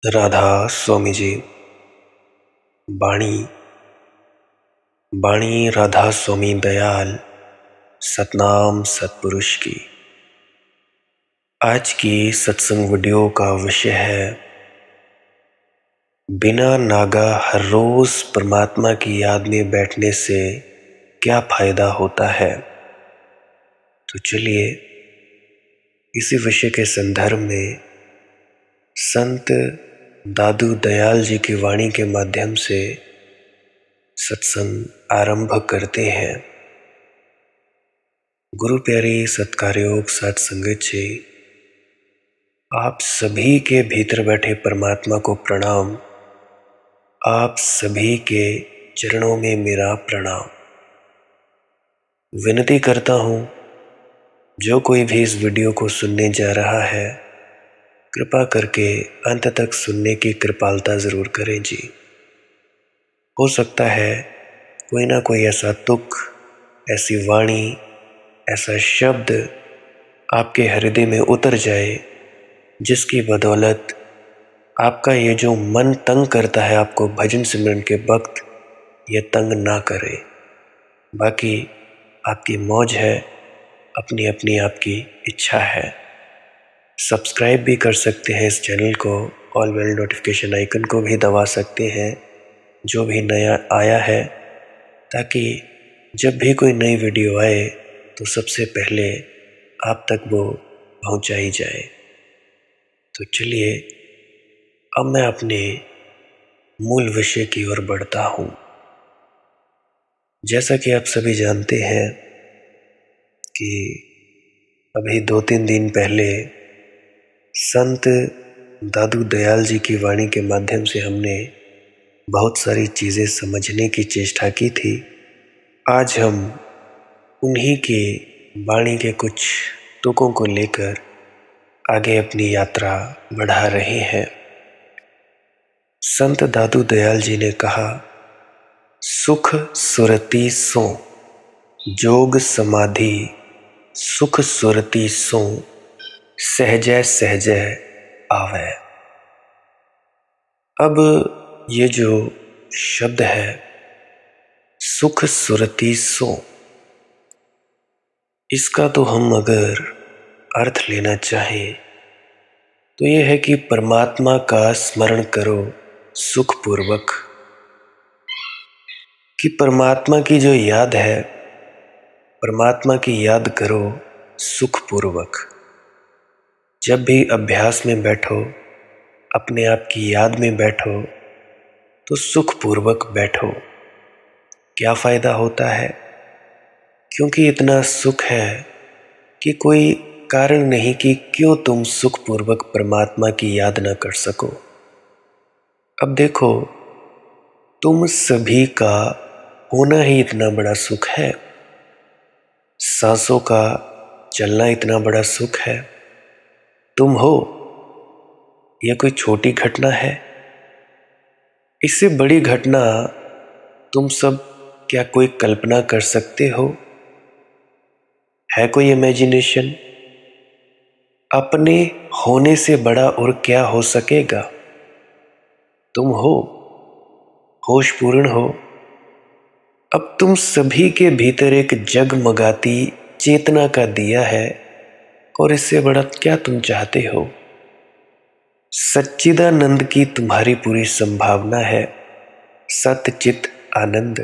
राधा स्वामी जी। बाणी बाणी राधा स्वामी दयाल सतनाम सतपुरुष की। आज की सत्संग वीडियो का विषय है बिना नागा हर रोज परमात्मा की याद में बैठने से क्या फायदा होता है। तो चलिए इसी विषय के संदर्भ में संत दादू दयाल जी की वाणी के माध्यम से सत्संग आरंभ करते हैं। गुरु प्यारी सत्कारयोग साथ संगत जी, आप सभी के भीतर बैठे परमात्मा को प्रणाम। आप सभी के चरणों में मेरा प्रणाम। विनती करता हूँ, जो कोई भी इस वीडियो को सुनने जा रहा है, कृपा करके अंत तक सुनने की कृपालता ज़रूर करें जी। हो सकता है कोई ना कोई ऐसा तुक, ऐसी वाणी, ऐसा शब्द आपके हृदय में उतर जाए जिसकी बदौलत आपका ये जो मन तंग करता है आपको भजन सिमरन के वक्त, ये तंग ना करे। बाकी आपकी मौज है, अपनी अपनी आपकी इच्छा है। सब्सक्राइब भी कर सकते हैं इस चैनल को, ऑल बेल नोटिफिकेशन आइकन को भी दबा सकते हैं जो भी नया आया है, ताकि जब भी कोई नई वीडियो आए तो सबसे पहले आप तक वो पहुंचाई जाए। तो चलिए अब मैं अपने मूल विषय की ओर बढ़ता हूँ। जैसा कि आप सभी जानते हैं कि अभी 2-3 दिन पहले संत दादू दयाल जी की वाणी के माध्यम से हमने बहुत सारी चीज़ें समझने की चेष्टा की थी। आज हम उन्हीं के वाणी के कुछ तुकों को लेकर आगे अपनी यात्रा बढ़ा रहे हैं। संत दादू दयाल जी ने कहा, सुख सुरति सो जोग समाधि, सुख सुरति सो सहजय सहजय आवे। अब ये जो शब्द है सुख सुरति सो, इसका तो हम अगर अर्थ लेना चाहें तो ये है कि परमात्मा का स्मरण करो सुखपूर्वक। कि परमात्मा की जो याद है, परमात्मा की याद करो सुखपूर्वक। जब भी अभ्यास में बैठो, अपने आप की याद में बैठो, तो सुखपूर्वक बैठो। क्या फ़ायदा होता है? क्योंकि इतना सुख है कि कोई कारण नहीं कि क्यों तुम सुखपूर्वक परमात्मा की याद न कर सको। अब देखो, तुम सभी का होना ही इतना बड़ा सुख है, सांसों का चलना इतना बड़ा सुख है। तुम हो, यह कोई छोटी घटना है? इससे बड़ी घटना तुम सब क्या कोई कल्पना कर सकते हो? है कोई इमेजिनेशन? अपने होने से बड़ा और क्या हो सकेगा? तुम हो, होशपूर्ण हो। अब तुम सभी के भीतर एक जगमगाती चेतना का दिया है, और इससे बड़ा क्या तुम चाहते हो? सच्चिदानंद की तुम्हारी पूरी संभावना है, सतचित आनंद।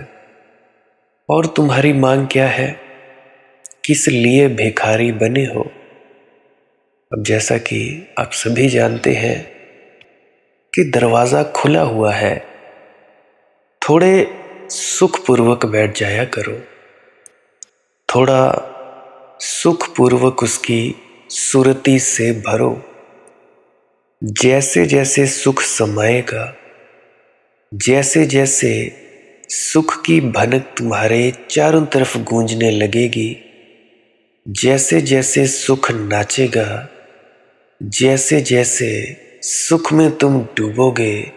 और तुम्हारी मांग क्या है? किस लिए भिखारी बने हो? अब जैसा कि आप सभी जानते हैं कि दरवाजा खुला हुआ है, थोड़े सुखपूर्वक बैठ जाया करो, थोड़ा सुखपूर्वक उसकी सुरती से भरो। जैसे जैसे सुख समाएगा, जैसे जैसे सुख की भनक तुम्हारे चारों तरफ गूंजने लगेगी, जैसे जैसे सुख नाचेगा, जैसे जैसे सुख में तुम डूबोगे,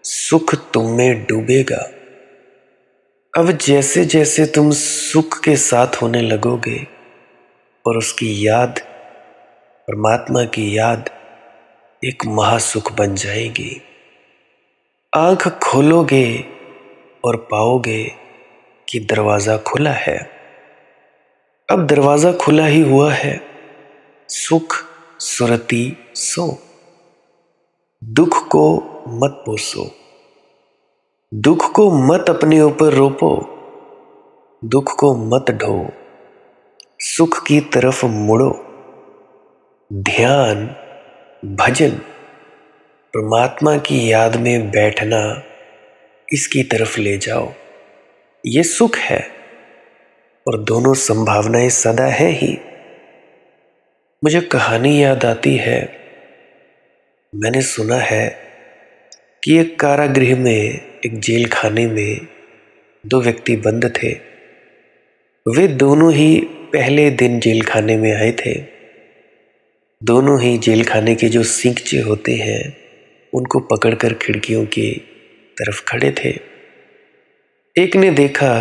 सुख तुम में डूबेगा। अब जैसे जैसे तुम सुख के साथ होने लगोगे और उसकी याद, परमात्मा की याद एक महासुख बन जाएगी। आंख खोलोगे और पाओगे कि दरवाजा खुला है। अब दरवाजा खुला ही हुआ है, सुख सुरती सो। दुख को मत पोसो, दुख को मत अपने ऊपर रोपो, दुख को मत ढो, सुख की तरफ मुड़ो। ध्यान, भजन, परमात्मा की याद में बैठना, इसकी तरफ ले जाओ। ये सुख है और दोनों संभावनाएं सदा है ही। मुझे कहानी याद आती है, मैंने सुना है कि एक कारागृह में, एक जेल खाने में दो व्यक्ति बंद थे। वे दोनों ही पहले दिन जेल खाने में आए थे। दोनों ही जेल खाने के जो सींगचे होते हैं उनको पकड़कर खिड़कियों की तरफ खड़े थे। एक ने देखा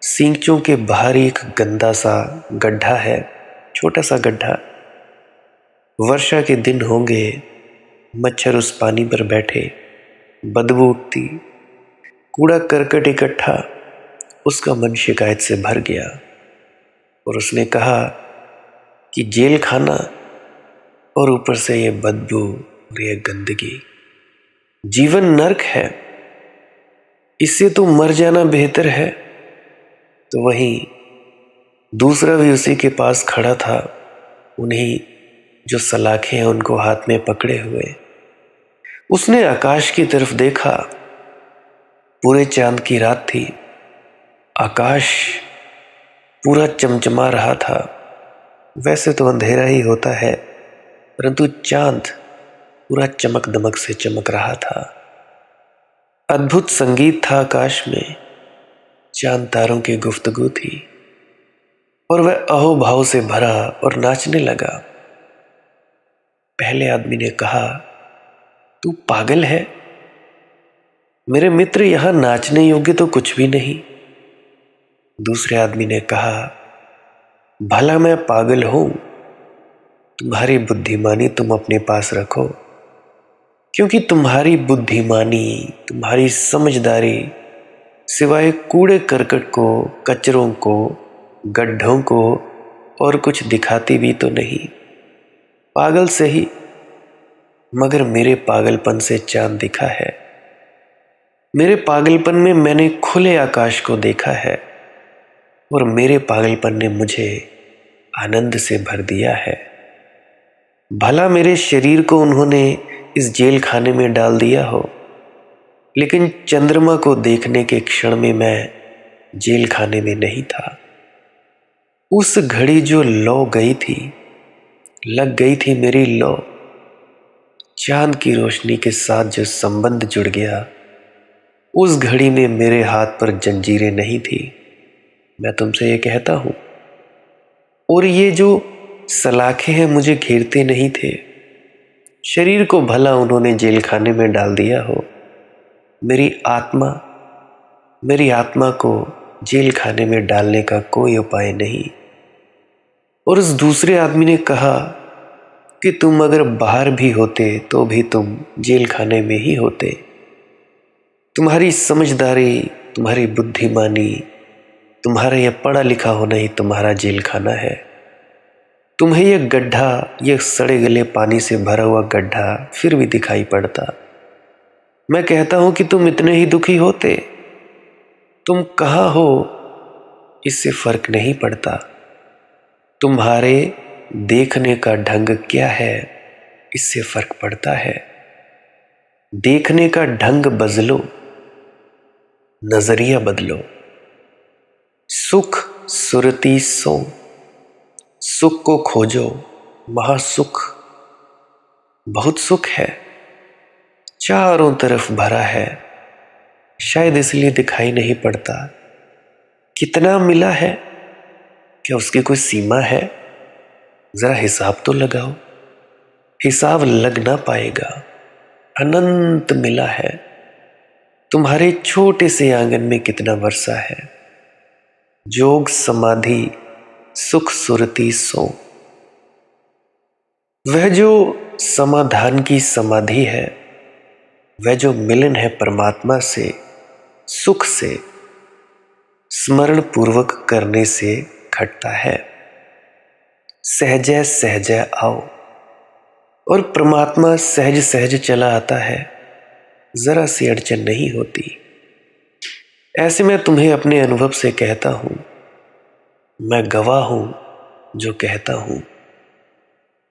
सींगचों के बाहर एक गंदा सा गड्ढा है, छोटा सा गड्ढा। वर्षा के दिन होंगे, मच्छर उस पानी पर बैठे, बदबू उठती, कूड़ा करकट इकट्ठा। उसका मन शिकायत से भर गया और उसने कहा कि जेल खाना और ऊपर से ये बदबू और ये गंदगी, जीवन नरक है, इससे तो मर जाना बेहतर है। तो वहीं दूसरा भी उसी के पास खड़ा था, उन्हीं जो सलाखें हैं उनको हाथ में पकड़े हुए। उसने आकाश की तरफ देखा, पूरे चांद की रात थी, आकाश पूरा चमचमा रहा था। वैसे तो अंधेरा ही होता है, परंतु चांद पूरा चमक दमक से चमक रहा था। अद्भुत संगीत था आकाश में, चांद तारों की गुफ्तगू थी और वह अहोभाव से भरा और नाचने लगा। पहले आदमी ने कहा, तू पागल है मेरे मित्र, यहां नाचने योग्य तो कुछ भी नहीं। दूसरे आदमी ने कहा, भला मैं पागल हूं, तुम्हारी बुद्धिमानी तुम अपने पास रखो, क्योंकि तुम्हारी बुद्धिमानी, तुम्हारी समझदारी सिवाय कूड़े करकट को, कचरों को, गड्ढों को और कुछ दिखाती भी तो नहीं। पागल सही, मगर मेरे पागलपन से चांद दिखा है। मेरे पागलपन में मैंने खुले आकाश को देखा है और मेरे पागलपन ने मुझे आनंद से भर दिया है। भला मेरे शरीर को उन्होंने इस जेल खाने में डाल दिया हो, लेकिन चंद्रमा को देखने के क्षण में मैं जेल खाने में नहीं था। उस घड़ी जो लौ गई थी, लग गई थी मेरी लौ, चांद की रोशनी के साथ जो संबंध जुड़ गया, उस घड़ी में मेरे हाथ पर जंजीरें नहीं थी। मैं तुमसे ये कहता हूं, और ये जो सलाखें हैं मुझे घेरते नहीं थे। शरीर को भला उन्होंने जेल खाने में डाल दिया हो, मेरी आत्मा को जेल खाने में डालने का कोई उपाय नहीं। और उस दूसरे आदमी ने कहा कि तुम अगर बाहर भी होते तो भी तुम जेल खाने में ही होते। तुम्हारी समझदारी, तुम्हारी बुद्धिमानी, तुम्हारा यह पढ़ा लिखा होना ही तुम्हारा जेल खाना है। तुम्हें यह गड्ढा, यह सड़े गले पानी से भरा हुआ गड्ढा फिर भी दिखाई पड़ता। मैं कहता हूं कि तुम इतने ही दुखी होते। तुम कहां हो इससे फर्क नहीं पड़ता, तुम्हारे देखने का ढंग क्या है इससे फर्क पड़ता है। देखने का ढंग बदलो, नजरिया बदलो। सुख सुरती सो, सुख को खोजो, महासुख, बहुत सुख है, चारों तरफ भरा है, शायद इसलिए दिखाई नहीं पड़ता। कितना मिला है, क्या उसकी कोई सीमा है? जरा हिसाब तो लगाओ, हिसाब लग ना पाएगा। अनंत मिला है। तुम्हारे छोटे से आंगन में कितना वर्षा है। जोग समाधि सुख सुरती सो। वह जो समाधान की समाधि है, वह जो मिलन है परमात्मा से, सुख से स्मरण पूर्वक करने से घटता है। सहजै सहजै आओ, और परमात्मा सहज सहज चला आता है, जरा सी अड़चन नहीं होती। ऐसे मैं तुम्हें अपने अनुभव से कहता हूं, मैं गवाह हूं जो कहता हूं,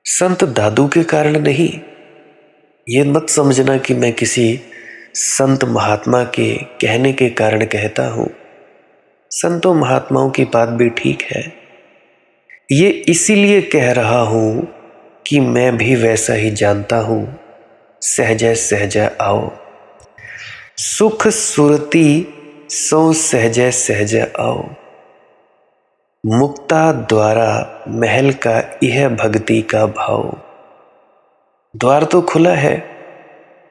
संत दादू के कारण नहीं। ये मत समझना कि मैं किसी संत महात्मा के कहने के कारण कहता हूं। संतों महात्माओं की बात भी ठीक है, ये इसीलिए कह रहा हूं कि मैं भी वैसा ही जानता हूं। सहजै सहजै आओ, सुख सुरती सो सहजै सहजै आओ, मुक्ता द्वारा महल का यह भक्ति का भाव। द्वार तो खुला है,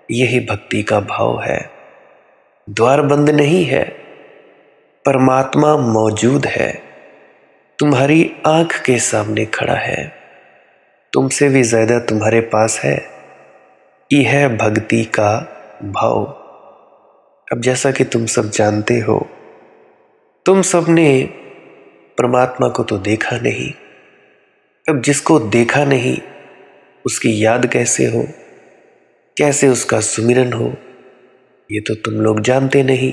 यही भक्ति का भाव है। द्वार बंद नहीं है, परमात्मा मौजूद है, तुम्हारी आंख के सामने खड़ा है, तुमसे भी ज्यादा तुम्हारे पास है। यह भक्ति का भाव। अब जैसा कि तुम सब जानते हो, तुम सब ने परमात्मा को तो देखा नहीं। अब जिसको देखा नहीं उसकी याद कैसे हो, कैसे उसका सुमिरन हो, ये तो तुम लोग जानते नहीं।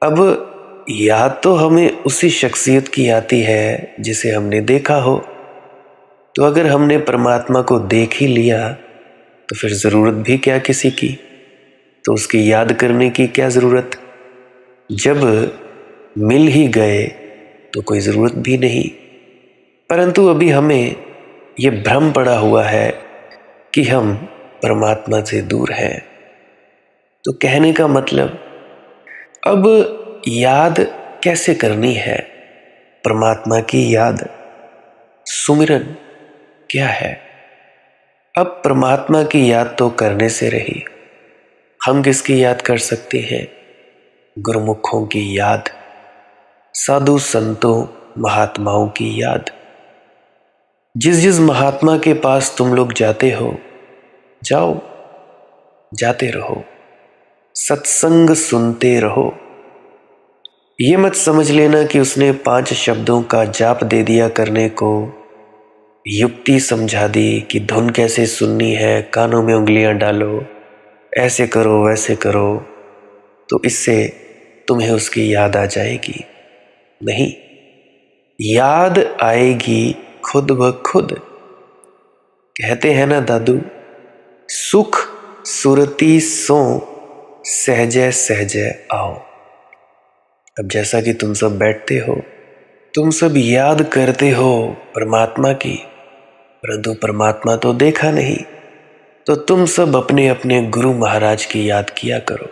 अब याद तो हमें उसी शख्सियत की आती है जिसे हमने देखा हो। तो अगर हमने परमात्मा को देख ही लिया तो फिर ज़रूरत भी क्या किसी की, तो उसकी याद करने की क्या ज़रूरत। जब मिल ही गए तो कोई ज़रूरत भी नहीं। परंतु अभी हमें ये भ्रम पड़ा हुआ है कि हम परमात्मा से दूर हैं। तो कहने का मतलब, अब याद कैसे करनी है, परमात्मा की याद, सुमिरन क्या है। अब परमात्मा की याद तो करने से रही, हम किसकी याद कर सकते हैं। गुरुमुखों की याद, साधु संतों महात्माओं की याद। जिस जिस महात्मा के पास तुम लोग जाते हो, जाओ, जाते रहो, सत्संग सुनते रहो। ये मत समझ लेना कि उसने 5 शब्दों का जाप दे दिया करने को, युक्ति समझा दी कि धुन कैसे सुननी है, कानों में उंगलियां डालो, ऐसे करो वैसे करो, तो इससे तुम्हें उसकी याद आ जाएगी। नहीं, याद आएगी खुद ब खुद। कहते हैं ना दादू, सुख सुरती सो सहजै सहजै आओ। अब जैसा कि तुम सब बैठते हो, तुम सब याद करते हो परमात्मा की, परंतु परमात्मा तो देखा नहीं। तो तुम सब अपने अपने गुरु महाराज की याद किया करो।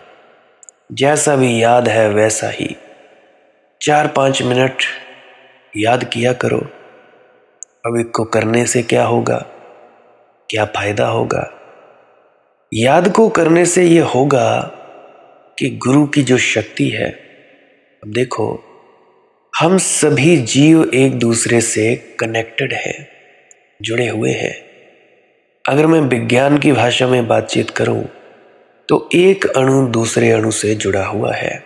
जैसा भी याद है वैसा ही 4-5 मिनट याद किया करो। अब इसको करने से क्या होगा, क्या फायदा होगा। याद को करने से यह होगा कि गुरु की जो शक्ति है, अब देखो, हम सभी जीव एक दूसरे से कनेक्टेड हैं, जुड़े हुए हैं। अगर मैं विज्ञान की भाषा में बातचीत करूं तो एक अणु दूसरे अणु से जुड़ा हुआ है।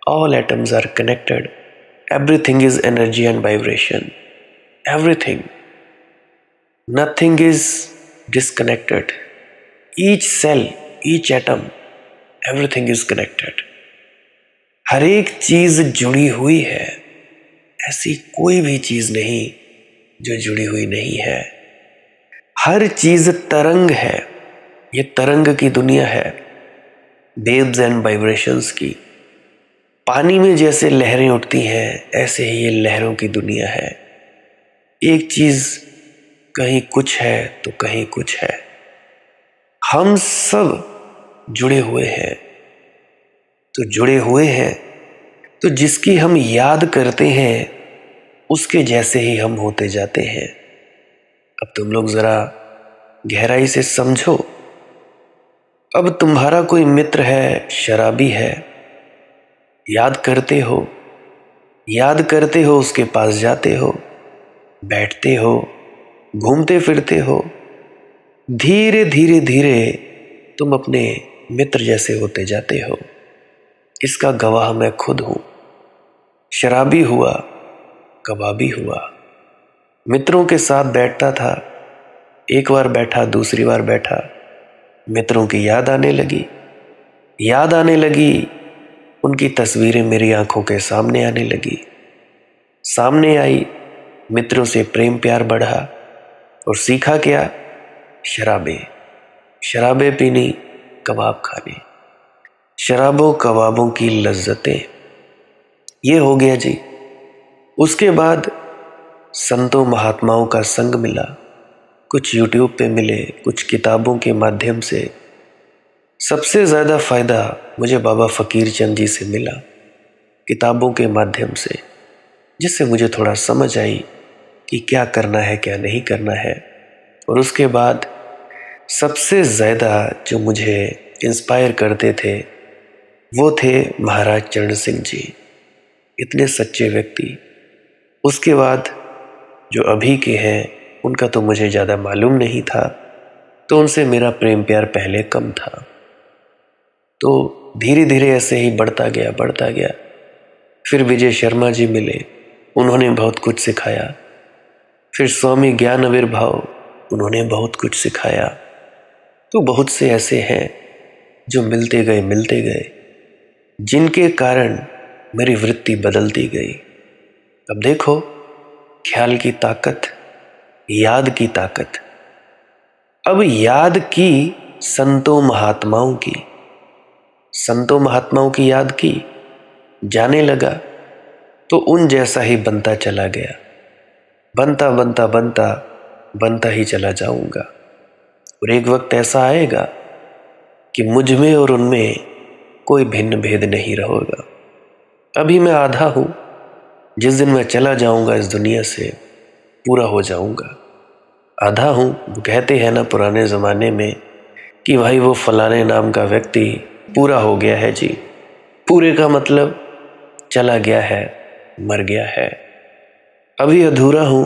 All atoms are connected, everything is energy and vibration, everything, nothing is disconnected. Each cell, each atom, everything is connected. हर एक चीज जुड़ी हुई है, ऐसी कोई भी चीज नहीं जो जुड़ी हुई नहीं है। हर चीज तरंग है, ये तरंग की दुनिया है, वेव्स एंड वाइब्रेशंस की। पानी में जैसे लहरें उठती हैं, ऐसे ही ये लहरों की दुनिया है। एक चीज कहीं कुछ है तो कहीं कुछ है। हम सब जुड़े हुए हैं। तो जुड़े हुए हैं तो जिसकी हम याद करते हैं उसके जैसे ही हम होते जाते हैं। अब तुम लोग जरा गहराई से समझो। अब तुम्हारा कोई मित्र है, शराबी है, याद करते हो, उसके पास जाते हो, बैठते हो, घूमते फिरते हो, धीरे धीरे धीरे तुम अपने मित्र जैसे होते जाते हो। इसका गवाह मैं खुद हूं। शराबी हुआ, कबाबी हुआ, मित्रों के साथ बैठता था, एक बार बैठा, दूसरी बार बैठा, मित्रों की याद आने लगी, उनकी तस्वीरें मेरी आंखों के सामने आने लगी। सामने आई, मित्रों से प्रेम प्यार बढ़ा और सीखा क्या? शराबें पीनी, कबाब खाने, शराबों कबाबों की लज्जतें। ये हो गया जी। उसके बाद संतों महात्माओं का संग मिला, कुछ यूट्यूब पे मिले, कुछ किताबों के माध्यम से। सबसे ज़्यादा फ़ायदा मुझे बाबा फ़कीर चंद जी से मिला, किताबों के माध्यम से, जिससे मुझे थोड़ा समझ आई कि क्या करना है क्या नहीं करना है। और उसके बाद सबसे ज़्यादा जो मुझे इंस्पायर करते थे वो थे महाराज चरण सिंह जी, इतने सच्चे व्यक्ति। उसके बाद जो अभी के हैं उनका तो मुझे ज़्यादा मालूम नहीं था, तो उनसे मेरा प्रेम प्यार पहले कम था। तो धीरे धीरे ऐसे ही बढ़ता गया। फिर विजय शर्मा जी मिले, उन्होंने बहुत कुछ सिखाया। फिर स्वामी ज्ञान आविर्भाव, उन्होंने बहुत कुछ सिखाया। तो बहुत से ऐसे हैं जो मिलते गए, जिनके कारण मेरी वृत्ति बदलती गई। अब देखो, ख्याल की ताकत, याद की ताकत। अब याद की संतों महात्माओं की याद की, जाने लगा तो उन जैसा ही बनता चला गया। बनता ही चला जाऊंगा। और एक वक्त ऐसा आएगा कि मुझ में और उनमें कोई भिन्न भेद नहीं रहेगा। अभी मैं आधा हूं, जिस दिन मैं चला जाऊंगा इस दुनिया से, पूरा हो जाऊंगा। आधा हूं, कहते हैं ना पुराने ज़माने में कि भाई वो फलाने नाम का व्यक्ति पूरा हो गया है जी। पूरे का मतलब चला गया है, मर गया है। अभी अधूरा हूं,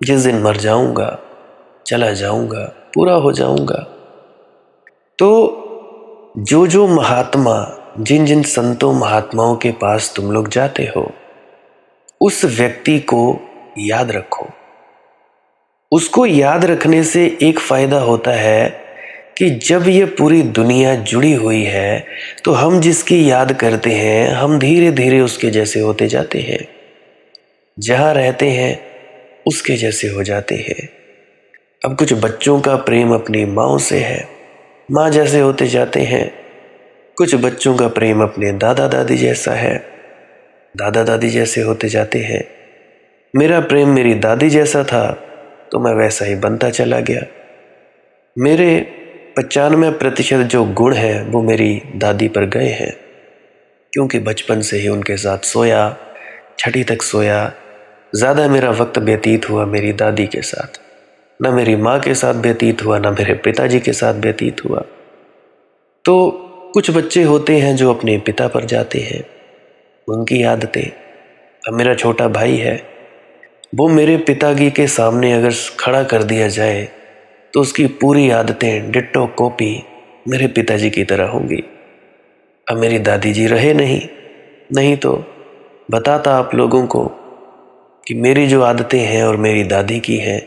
जिस दिन मर जाऊंगा, चला जाऊंगा, पूरा हो जाऊंगा। तो जो महात्मा, जिन संतों महात्माओं के पास तुम लोग जाते हो, उस व्यक्ति को याद रखो। उसको याद रखने से एक फायदा होता है कि जब ये पूरी दुनिया जुड़ी हुई है तो हम जिसकी याद करते हैं, हम धीरे धीरे उसके जैसे होते जाते हैं। जहाँ रहते हैं उसके जैसे हो जाते हैं। अब कुछ बच्चों का प्रेम अपनी माँओं से है, माँ जैसे होते जाते हैं। कुछ बच्चों का प्रेम अपने दादा दादी जैसा है, दादा दादी जैसे होते जाते हैं। मेरा प्रेम मेरी दादी जैसा था तो मैं वैसा ही बनता चला गया। मेरे 95% जो गुण हैं वो मेरी दादी पर गए हैं, क्योंकि बचपन से ही उनके साथ सोया, छठी तक सोया। ज़्यादा मेरा वक्त व्यतीत हुआ मेरी दादी के साथ, ना मेरी माँ के साथ व्यतीत हुआ, ना मेरे पिताजी के साथ व्यतीत हुआ। तो कुछ बच्चे होते हैं जो अपने पिता पर जाते हैं, उनकी आदतें। अब मेरा छोटा भाई है, वो मेरे पिताजी के सामने अगर खड़ा कर दिया जाए तो उसकी पूरी आदतें डिट्टो कॉपी मेरे पिताजी की तरह होंगी। अब मेरी दादी जी रहे नहीं तो बताता आप लोगों को कि मेरी जो आदतें हैं और मेरी दादी की हैं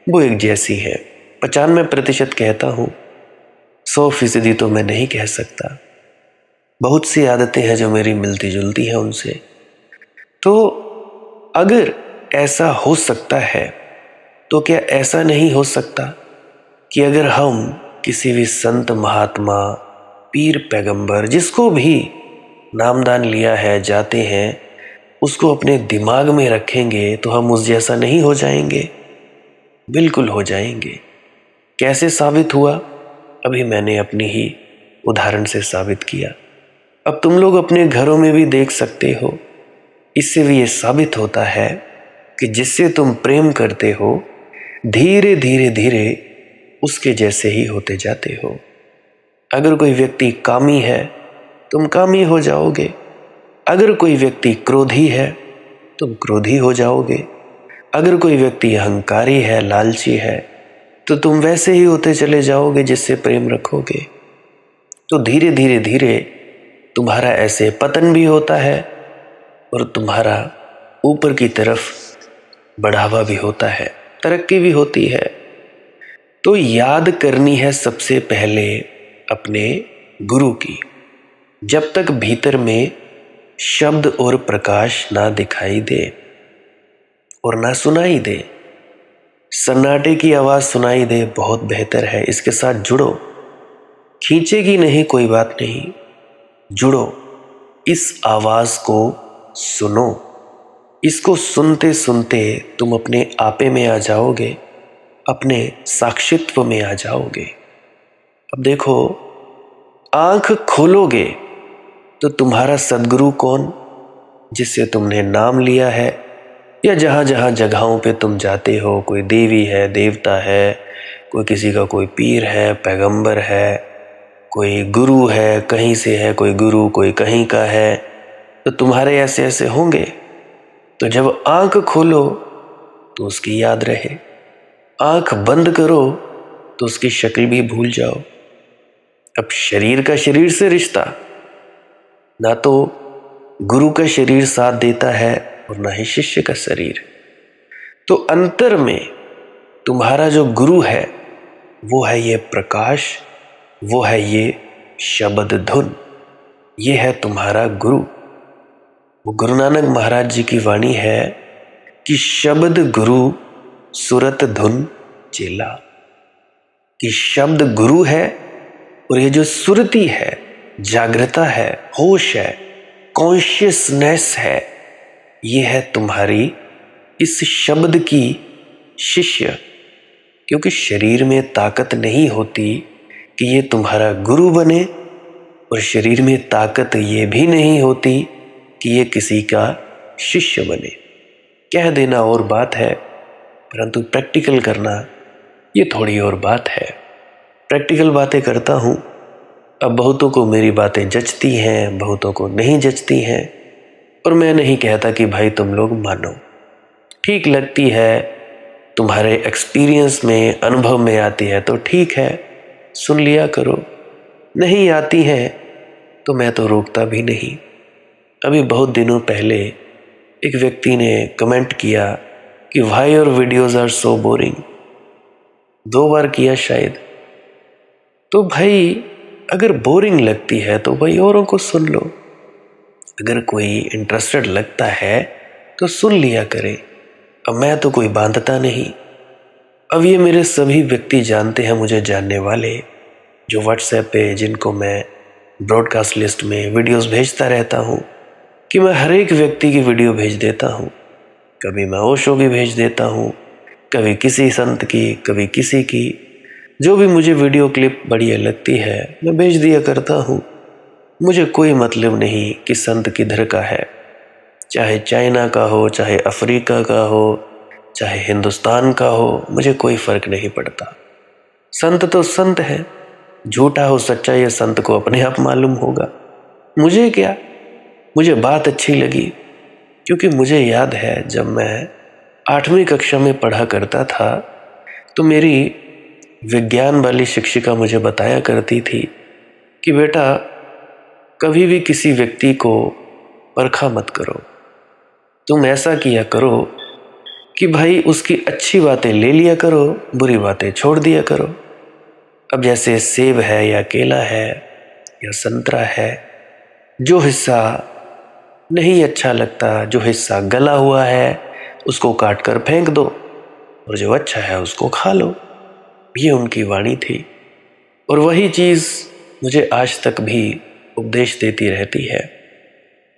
वो एक जैसी है। 95% कहता हूँ, 100% तो मैं नहीं कह सकता। बहुत सी आदतें हैं जो मेरी मिलती जुलती हैं उनसे। तो अगर ऐसा हो सकता है तो क्या ऐसा नहीं हो सकता कि अगर हम किसी भी संत महात्मा, पीर पैगंबर, जिसको भी नामदान लिया है, जाते हैं, उसको अपने दिमाग में रखेंगे तो हम उस जैसा नहीं हो जाएंगे? बिल्कुल हो जाएंगे। कैसे साबित हुआ? अभी मैंने अपनी ही उदाहरण से साबित किया। अब तुम लोग अपने घरों में भी देख सकते हो। इससे भी ये साबित होता है कि जिससे तुम प्रेम करते हो, धीरे धीरे धीरे उसके जैसे ही होते जाते हो। अगर कोई व्यक्ति कामी है, तुम कामी हो जाओगे। अगर कोई व्यक्ति क्रोधी है, तुम क्रोधी हो जाओगे। अगर कोई व्यक्ति अहंकारी है, लालची है, तो तुम वैसे ही होते चले जाओगे जिससे प्रेम रखोगे। तो धीरे धीरे धीरे तुम्हारा ऐसे पतन भी होता है और तुम्हारा ऊपर की तरफ बढ़ावा भी होता है, तरक्की भी होती है। तो याद करनी है सबसे पहले अपने गुरु की। जब तक भीतर में शब्द और प्रकाश ना दिखाई दे और ना सुनाई दे, सन्नाटे की आवाज सुनाई दे बहुत बेहतर है, इसके साथ जुड़ो। खींचेगी नहीं कोई बात नहीं, जुड़ो, इस आवाज को सुनो। इसको सुनते सुनते तुम अपने आपे में आ जाओगे, अपने साक्षित्व में आ जाओगे। अब देखो, आंख खोलोगे तो तुम्हारा सदगुरु कौन, जिससे तुमने नाम लिया है, या जहाँ जहाँ जगहों पे तुम जाते हो, कोई देवी है, देवता है, कोई किसी का कोई पीर है, पैगंबर है, कोई गुरु है, कहीं से है कोई गुरु, कोई कहीं का है, तो तुम्हारे ऐसे ऐसे होंगे। तो जब आंख खोलो तो उसकी याद रहे, आंख बंद करो तो उसकी शक्ल भी भूल जाओ। अब शरीर का शरीर से रिश्ता, ना तो गुरु का शरीर साथ देता है और ना ही शिष्य का शरीर। तो अंतर में तुम्हारा जो गुरु है वो है ये प्रकाश, वो है ये शब्द धुन, ये है तुम्हारा गुरु। वो गुरु नानक महाराज जी की वाणी है कि शब्द गुरु सुरत धुन चेला, कि शब्द गुरु है और ये जो सुरती है, जागृता है, होश है, कॉन्शियसनेस है, ये है तुम्हारी इस शब्द की शिष्य। क्योंकि शरीर में ताकत नहीं होती कि ये तुम्हारा गुरु बने, और शरीर में ताकत ये भी नहीं होती कि ये किसी का शिष्य बने। कह देना और बात है, परंतु प्रैक्टिकल करना ये थोड़ी और बात है। प्रैक्टिकल बातें करता हूँ। अब बहुतों को मेरी बातें जचती हैं, बहुतों को नहीं जचती हैं, और मैं नहीं कहता कि भाई तुम लोग मानो। ठीक लगती है, तुम्हारे एक्सपीरियंस में, अनुभव में आती है तो ठीक है, सुन लिया करो। नहीं आती है तो मैं तो रोकता भी नहीं। अभी बहुत दिनों पहले एक व्यक्ति ने कमेंट किया कि why your videos are so boring, 2 बार किया शायद। तो भाई अगर बोरिंग लगती है तो भाई औरों को सुन लो, अगर कोई इंटरेस्टेड लगता है तो सुन लिया करे। अब मैं तो कोई बांधता नहीं। अब ये मेरे सभी व्यक्ति जानते हैं, मुझे जानने वाले, जो व्हाट्सएप पे, जिनको मैं ब्रॉडकास्ट लिस्ट में वीडियोस भेजता रहता हूँ, कि मैं हर एक व्यक्ति की वीडियो भेज देता हूँ। कभी मैं ओशो की भेज देता हूँ, कभी किसी संत की, कभी किसी की। जो भी मुझे वीडियो क्लिप बढ़िया लगती है मैं भेज दिया करता हूँ। मुझे कोई मतलब नहीं कि संत किधर का है, चाहे चाइना का हो, चाहे अफ्रीका का हो, चाहे हिंदुस्तान का हो, मुझे कोई फर्क नहीं पड़ता। संत तो संत है, झूठा हो सच्चा ये संत को अपने आप मालूम होगा। मुझे क्या, मुझे बात अच्छी लगी, क्योंकि मुझे याद है जब मैं 8वीं कक्षा में पढ़ा करता था तो मेरी विज्ञान वाली शिक्षिका मुझे बताया करती थी कि बेटा कभी भी किसी व्यक्ति को परखा मत करो, तुम ऐसा किया करो कि भाई उसकी अच्छी बातें ले लिया करो, बुरी बातें छोड़ दिया करो। अब जैसे सेब है या केला है या संतरा है, जो हिस्सा नहीं अच्छा लगता, जो हिस्सा गला हुआ है, उसको काट कर फेंक दो, और जो अच्छा है उसको खा लो। ये उनकी वाणी थी, और वही चीज़ मुझे आज तक भी उपदेश देती रहती है।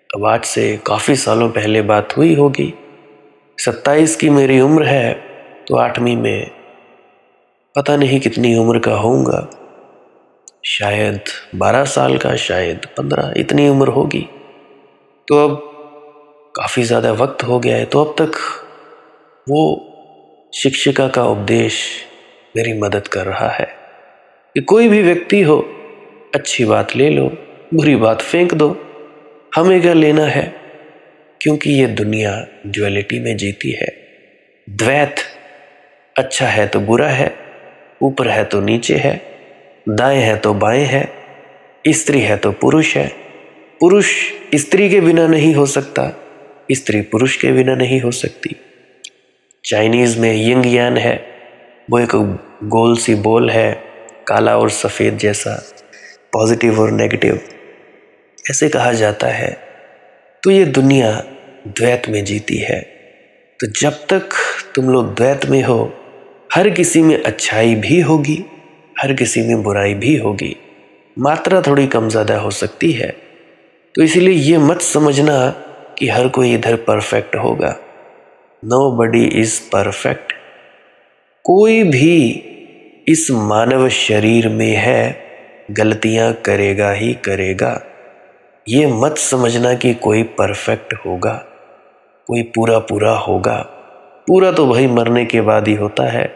अब आज से काफ़ी सालों पहले बात हुई होगी, 27 की मेरी उम्र है, तो 8वीं में पता नहीं कितनी उम्र का होऊंगा, शायद 12 साल का, शायद 15, इतनी उम्र होगी। तो अब काफ़ी ज़्यादा वक्त हो गया है। तो अब तक वो शिक्षिका का उपदेश मेरी मदद कर रहा है कि कोई भी व्यक्ति हो, अच्छी बात ले लो, बुरी बात फेंक दो, हमें क्या लेना है। क्योंकि ये दुनिया ड्युअलिटी में जीती है, द्वैत, अच्छा है तो बुरा है, ऊपर है तो नीचे है, दाएं है तो बाएं है, स्त्री है तो पुरुष है, पुरुष स्त्री के बिना नहीं हो सकता, स्त्री पुरुष के बिना नहीं हो सकती। चाइनीज में यिंग यान है, वो एक गोल सी बॉल है, काला और सफ़ेद जैसा, पॉजिटिव और नेगेटिव ऐसे कहा जाता है। तो ये दुनिया द्वैत में जीती है। तो जब तक तुम लोग द्वैत में हो, हर किसी में अच्छाई भी होगी, हर किसी में बुराई भी होगी, मात्रा थोड़ी कम ज़्यादा हो सकती है। तो इसलिए ये मत समझना कि हर कोई इधर परफेक्ट होगा। Nobody is perfect. कोई भी इस मानव शरीर में है, गलतियां करेगा ही करेगा। ये मत समझना कि कोई परफेक्ट होगा, कोई पूरा पूरा होगा। पूरा तो भाई मरने के बाद ही होता है,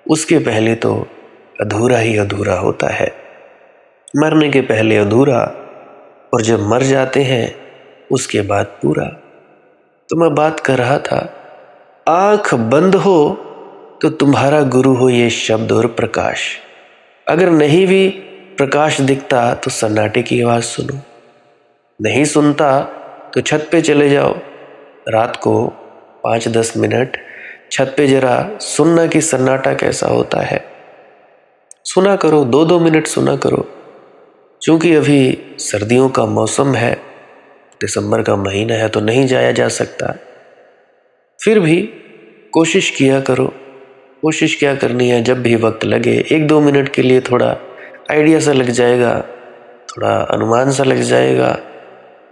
उसके पहले तो अधूरा ही अधूरा होता है। मरने के पहले अधूरा, और जब मर जाते हैं उसके बाद पूरा। तो मैं बात कर रहा था, आंख बंद हो तो तुम्हारा गुरु हो ये शब्द और प्रकाश। अगर नहीं भी प्रकाश दिखता तो सन्नाटे की आवाज़ सुनो, नहीं सुनता तो छत पे चले जाओ, रात को 5-10 मिनट छत पे जरा सुनना कि सन्नाटा कैसा होता है। सुना करो, 2-2 मिनट सुना करो। क्योंकि अभी सर्दियों का मौसम है, दिसंबर का महीना है, तो नहीं जाया जा सकता। फिर भी कोशिश किया करो। कोशिश क्या करनी है, जब भी वक्त लगे 1-2 मिनट के लिए थोड़ा आइडिया सा लग जाएगा, थोड़ा अनुमान सा लग जाएगा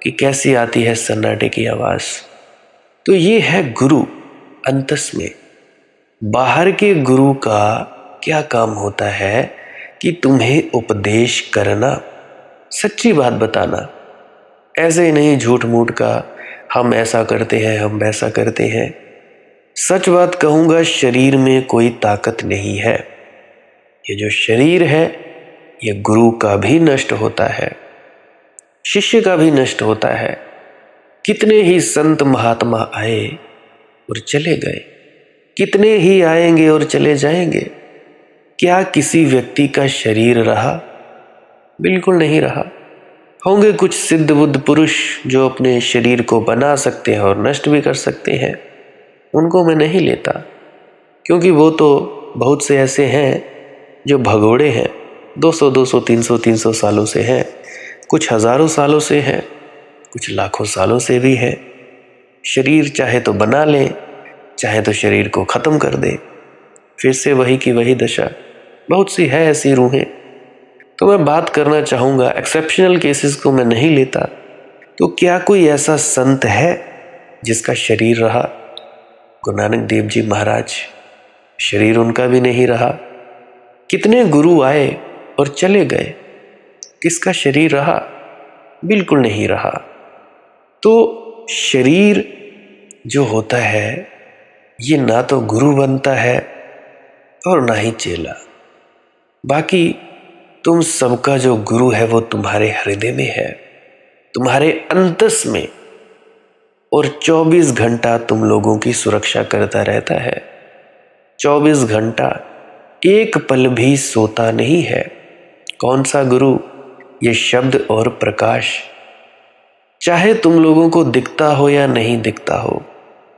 कि कैसी आती है सन्नाटे की आवाज़। तो ये है गुरु अंतस में। बाहर के गुरु का क्या काम होता है कि तुम्हें उपदेश करना, सच्ची बात बताना, ऐसे ही नहीं झूठ मूठ का हम ऐसा करते हैं, हम वैसा करते हैं। सच बात कहूँगा, शरीर में कोई ताकत नहीं है। ये जो शरीर है ये गुरु का भी नष्ट होता है, शिष्य का भी नष्ट होता है। कितने ही संत महात्मा आए और चले गए, कितने ही आएंगे और चले जाएंगे। क्या किसी व्यक्ति का शरीर रहा? बिल्कुल नहीं रहा। होंगे कुछ सिद्ध बुद्ध पुरुष जो अपने शरीर को बना सकते हैं और नष्ट भी कर सकते हैं, उनको मैं नहीं लेता, क्योंकि वो तो बहुत से ऐसे हैं जो भगोड़े हैं, 200-200 300-300 सालों से हैं, कुछ हज़ारों सालों से हैं, कुछ लाखों सालों से भी है। शरीर चाहे तो बना ले, चाहे तो शरीर को ख़त्म कर दे, फिर से वही की वही दशा। बहुत सी है ऐसी रूहें। तो मैं बात करना चाहूँगा, एक्सेप्शनल केसेस को मैं नहीं लेता। तो क्या कोई ऐसा संत है जिसका शरीर रहा? गुरु नानक देव जी महाराज, शरीर उनका भी नहीं रहा। कितने गुरु आए और चले गए, किसका शरीर रहा? बिल्कुल नहीं रहा। तो शरीर जो होता है ये ना तो गुरु बनता है और ना ही चेला। बाकी तुम सबका जो गुरु है वो तुम्हारे हृदय में है, तुम्हारे अंतस में, और 24 घंटा तुम लोगों की सुरक्षा करता रहता है। 24 घंटा, एक पल भी सोता नहीं है। कौन सा गुरु? ये शब्द और प्रकाश। चाहे तुम लोगों को दिखता हो या नहीं दिखता हो,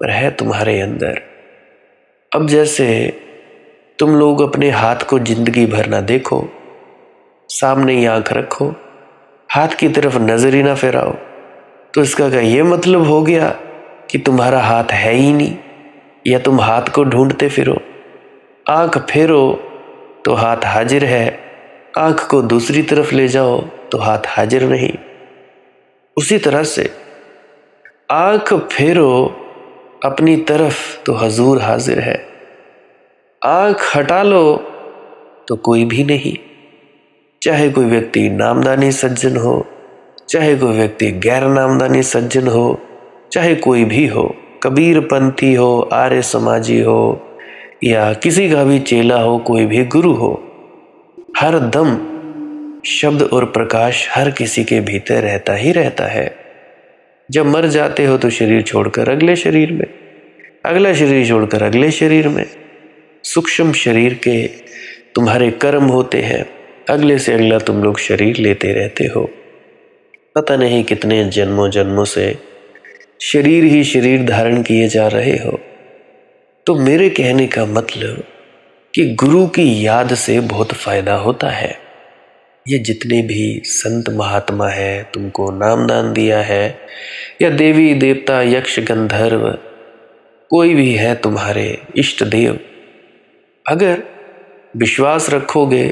पर है तुम्हारे अंदर। अब जैसे तुम लोग अपने हाथ को जिंदगी भर ना देखो, सामने ही आंख रखो, हाथ की तरफ नजर ही ना फिराओ, तो इसका क्या ये मतलब हो गया कि तुम्हारा हाथ है ही नहीं, या तुम हाथ को ढूंढते फिरो? आंख फेरो तो हाथ हाजिर है, आंख को दूसरी तरफ ले जाओ तो हाथ हाजिर नहीं। उसी तरह से आंख फेरो अपनी तरफ तो हजूर हाजिर है, आंख हटा लो तो कोई भी नहीं। चाहे कोई व्यक्ति नामदानी सज्जन हो, चाहे कोई व्यक्ति गैर नामदानी सज्जन हो, चाहे कोई भी हो, कबीर पंथी हो, आर्य समाजी हो, या किसी का भी चेला हो, कोई भी गुरु हो, हर दम शब्द और प्रकाश हर किसी के भीतर रहता ही रहता है। जब मर जाते हो तो शरीर छोड़कर अगले शरीर में, अगला शरीर छोड़कर अगले शरीर में, सूक्ष्म शरीर के तुम्हारे कर्म होते हैं, अगले से अगला तुम लोग शरीर लेते रहते हो। पता नहीं कितने जन्मों जन्मों से शरीर ही शरीर धारण किए जा रहे हो। तो मेरे कहने का मतलब कि गुरु की याद से बहुत फायदा होता है। ये जितने भी संत महात्मा है, तुमको नाम दान दिया है, या देवी देवता यक्ष गंधर्व कोई भी है तुम्हारे इष्ट देव, अगर विश्वास रखोगे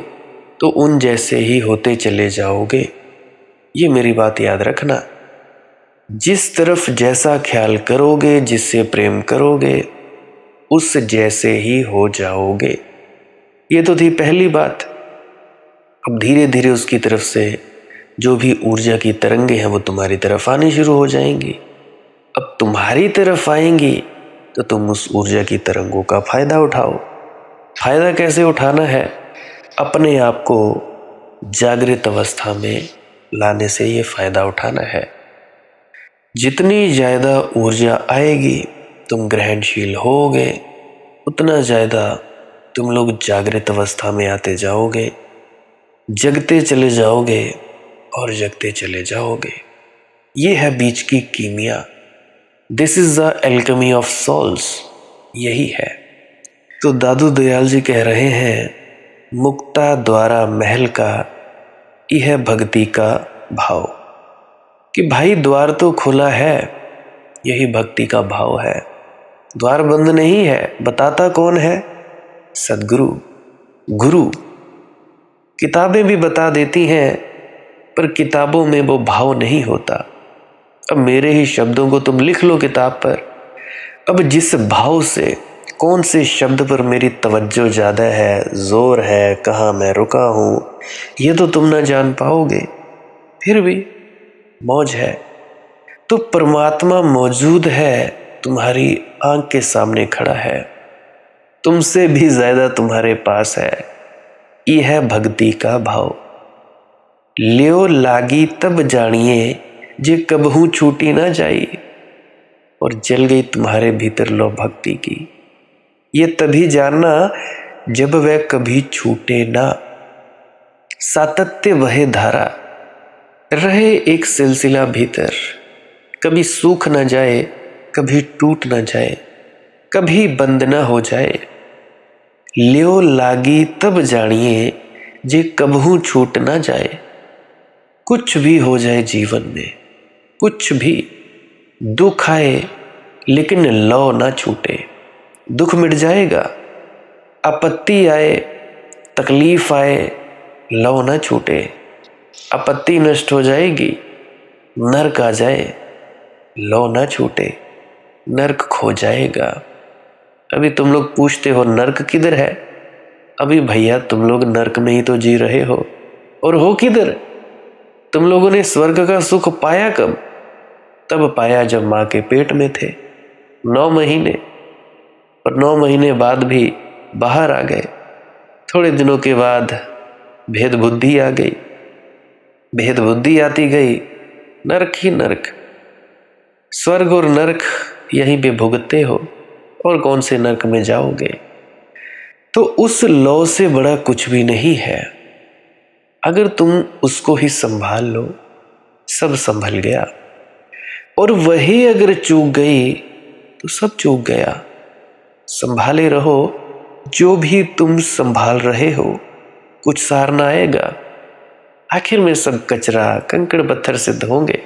तो उन जैसे ही होते चले जाओगे। ये मेरी बात याद रखना। जिस तरफ जैसा ख्याल करोगे, जिससे प्रेम करोगे, उस जैसे ही हो जाओगे। ये तो थी पहली बात। अब धीरे धीरे उसकी तरफ से जो भी ऊर्जा की तरंगे हैं वो तुम्हारी तरफ आनी शुरू हो जाएंगी। अब तुम्हारी तरफ आएंगी तो तुम उस ऊर्जा की तरंगों का फायदा उठाओ। फायदा कैसे उठाना है? अपने आप को जागृत अवस्था में लाने से ये फायदा उठाना है। जितनी ज़्यादा ऊर्जा आएगी, तुम ग्रहणशील होगे, उतना ज़्यादा तुम लोग जागृत अवस्था में आते जाओगे, जगते चले जाओगे और जगते चले जाओगे। ये है बीच की कीमिया। This is the alchemy of souls. यही है। तो दादू दयाल जी कह रहे हैं, मुक्ता द्वारा महल का यह भक्ति का भाव, कि भाई द्वार तो खुला है, यही भक्ति का भाव है। द्वार बंद नहीं है। बताता कौन है? सद्गुरु, गुरु। किताबें भी बता देती हैं, पर किताबों में वो भाव नहीं होता। अब मेरे ही शब्दों को तुम लिख लो किताब पर। अब जिस भाव से, कौन से शब्द पर मेरी तवज्जो ज़्यादा है, जोर है, कहाँ मैं रुका हूँ, ये तो तुम ना जान पाओगे। फिर भी मौज है। तो परमात्मा मौजूद है, तुम्हारी आंख के सामने खड़ा है, तुमसे भी ज़्यादा तुम्हारे पास है। यह है भक्ति का भाव। लियो लागी तब जानिए, जे कबहू छूटी ना जाई। और जल गई तुम्हारे भीतर लो भक्ति की, ये तभी जानना जब वह कभी छूटे ना। सातत्य वह धारा, रहे एक सिलसिला भीतर, कभी सूख न जाए, कभी टूट न जाए, कभी बंद न हो जाए। लियो लागी तब जानिए, जे कबहू छूट ना जाए। कुछ भी हो जाए जीवन में, कुछ भी दुख आए, लेकिन लौ ना छूटे। दुख मिट जाएगा, आपत्ति आए, तकलीफ आए, लौ ना छूटे। आपत्ति नष्ट हो जाएगी, नरक आ जाए, लौ ना छूटे, नरक खो जाएगा। अभी तुम लोग पूछते हो नरक किधर है? अभी भैया तुम लोग नरक में ही तो जी रहे हो। और हो किधर? तुम लोगों ने स्वर्ग का सुख पाया कब? तब पाया जब माँ के पेट में थे, 9 महीने। और 9 महीने बाद भी बाहर आ गए। थोड़े दिनों के बाद भेद बुद्धि आ गई। भेद बुद्धि आती गई, नरक ही नरक। स्वर्ग और नरक यहीं पे भुगतते हो, और कौन से नरक में जाओगे? तो उस लौ से बड़ा कुछ भी नहीं है। अगर तुम उसको ही संभाल लो, सब संभल गया। और वही अगर चूक गई तो सब चूक गया। संभाले रहो जो भी तुम संभाल रहे हो, कुछ सहारना आएगा। आखिर में सब कचरा कंकड़ पत्थर सिद्ध होंगे।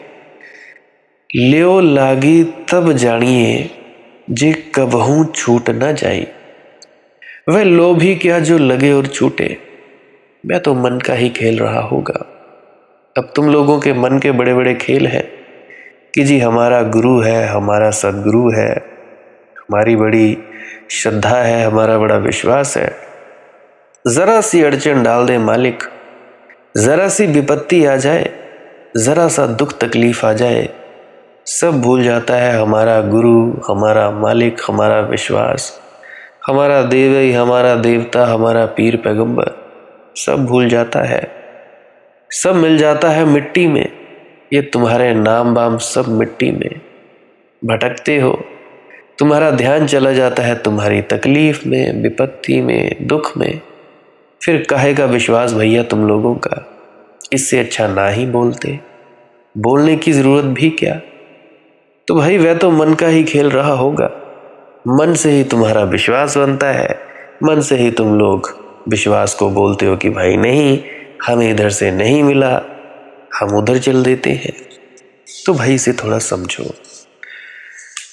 लियो लागी तब जानिए, जे कबहू छूट ना जाई। वह लोभ ही क्या जो लगे और छूटे। मैं तो मन का ही खेल रहा होगा। अब तुम लोगों के मन के बड़े बड़े खेल हैं कि जी हमारा गुरु है, हमारा सदगुरु है, हमारी बड़ी श्रद्धा है, हमारा बड़ा विश्वास है। जरा सी अड़चन डाल दे मालिक, जरा सी विपत्ति आ जाए, जरा सा दुख तकलीफ आ जाए, सब भूल जाता है हमारा गुरु, हमारा मालिक, हमारा विश्वास, हमारा देवी, हमारा देवता, हमारा पीर पैगंबर, सब भूल जाता है। सब मिल जाता है मिट्टी में। ये तुम्हारे नाम बाम सब मिट्टी में। भटकते हो, तुम्हारा ध्यान चला जाता है तुम्हारी तकलीफ में, विपत्ति में, दुख में। फिर काहे का विश्वास भैया तुम लोगों का। इससे अच्छा ना ही बोलते, बोलने की जरूरत भी क्या। तो भाई वह तो मन का ही खेल रहा होगा, मन से ही तुम्हारा विश्वास बनता है, मन से ही तुम लोग विश्वास को बोलते हो कि भाई नहीं, हमें इधर से नहीं मिला, हम उधर चल देते हैं। तो भाई इसे थोड़ा समझो।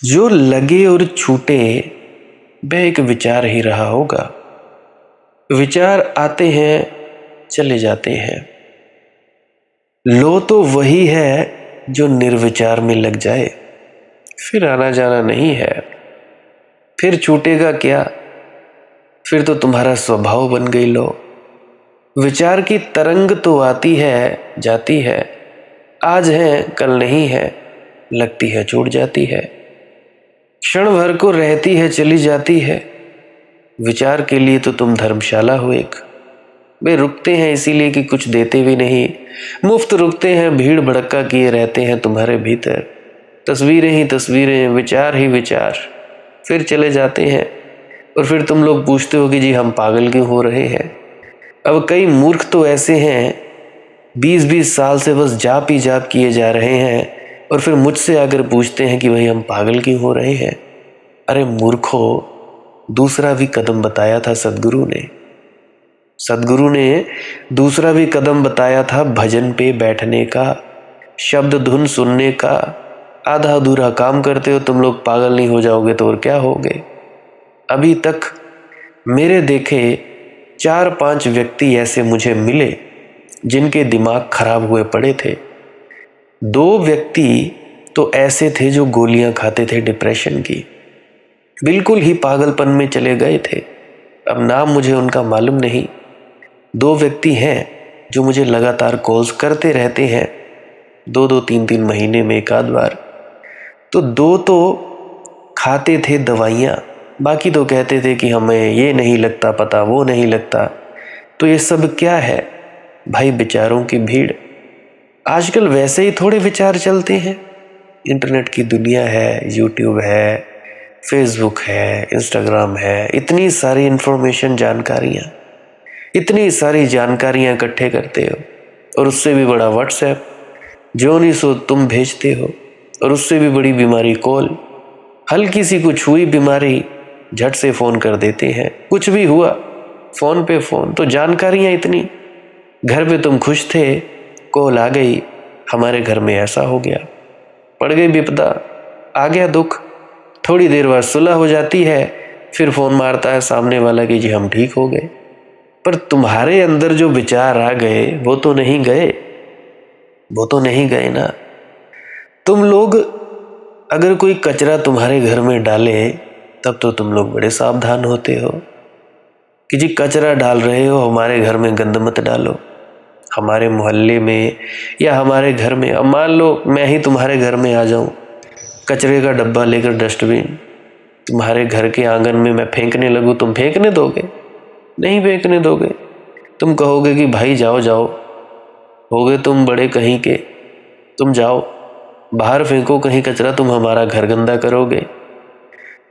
जो लगे और छूटे वह एक विचार ही रहा होगा। विचार आते हैं चले जाते हैं। लो तो वही है जो निर्विचार में लग जाए, फिर आना जाना नहीं है। फिर छूटेगा क्या, फिर तो तुम्हारा स्वभाव बन गई लो। विचार की तरंग तो आती है जाती है, आज है कल नहीं है, लगती है छूट जाती है, क्षण भर को रहती है चली जाती है। विचार के लिए तो तुम धर्मशाला हो एक। वे रुकते हैं इसीलिए कि कुछ देते भी नहीं, मुफ्त रुकते हैं, भीड़ भड़का किए रहते हैं तुम्हारे भीतर। तस्वीरें ही तस्वीरें, विचार ही विचार, फिर चले जाते हैं। और फिर तुम लोग पूछते हो कि जी हम पागल क्यों हो रहे हैं। अब कई मूर्ख तो ऐसे हैं 20-20 साल से बस जाप ही जाप किए जा रहे हैं, और फिर मुझसे आकर पूछते हैं कि भाई हम पागल क्यों हो रहे हैं। अरे मूर्खो, दूसरा भी कदम बताया था सदगुरु ने। सदगुरु ने दूसरा भी कदम बताया था, भजन पे बैठने का, शब्द धुन सुनने का। आधा अधूरा काम करते हो तुम लोग, पागल नहीं हो जाओगे तो और क्या होगे। अभी तक मेरे देखे 4-5 व्यक्ति ऐसे मुझे मिले जिनके दिमाग खराब हुए पड़े थे। 2 व्यक्ति तो ऐसे थे जो गोलियां खाते थे डिप्रेशन की, बिल्कुल ही पागलपन में चले गए थे। अब नाम मुझे उनका मालूम नहीं। 2 व्यक्ति हैं जो मुझे लगातार कॉल्स करते रहते हैं, 2-2 3-3 महीने में एक आध बार। तो 2 तो खाते थे दवाइयाँ, बाकी तो कहते थे कि हमें ये नहीं लगता पता, वो नहीं लगता। तो ये सब क्या है भाई, विचारों की भीड़। आजकल वैसे ही थोड़े विचार चलते हैं। इंटरनेट की दुनिया है, यूट्यूब है, फेसबुक है, इंस्टाग्राम है, इतनी सारी इंफॉर्मेशन, जानकारियाँ, इतनी सारी जानकारियाँ इकट्ठे करते हो। और उससे भी बड़ा व्हाट्सएप, जो नहीं सो तुम भेजते हो। और उससे भी बड़ी बीमारी कॉल, हल्की सी कुछ हुई बीमारी झट से फ़ोन कर देते हैं, कुछ भी हुआ फ़ोन पे फ़ोन। तो जानकारियाँ इतनी, घर पे तुम खुश थे, कॉल आ गई, हमारे घर में ऐसा हो गया, पड़ गई विपदा, आ गया दुख। थोड़ी देर बाद सुलह हो जाती है, फिर फ़ोन मारता है सामने वाला कि जी हम ठीक हो गए। पर तुम्हारे अंदर जो विचार आ गए वो तो नहीं गए, वो तो नहीं गए ना। तुम लोग अगर कोई कचरा तुम्हारे घर में डाले तब तो तुम लोग बड़े सावधान होते हो कि जी कचरा डाल रहे हो, हमारे घर में गंद मत डालो। हमारे मोहल्ले में या हमारे घर में, अब मान लो मैं ही तुम्हारे घर में आ जाऊं, कचरे का डब्बा लेकर, डस्टबिन तुम्हारे घर के आंगन में मैं फेंकने लगूं, तुम फेंकने दोगे? नहीं फेंकने दोगे। तुम कहोगे कि भाई जाओ जाओ, होगे तुम बड़े कहीं के, तुम जाओ बाहर फेंको कहीं कचरा, तुम हमारा घर गंदा करोगे।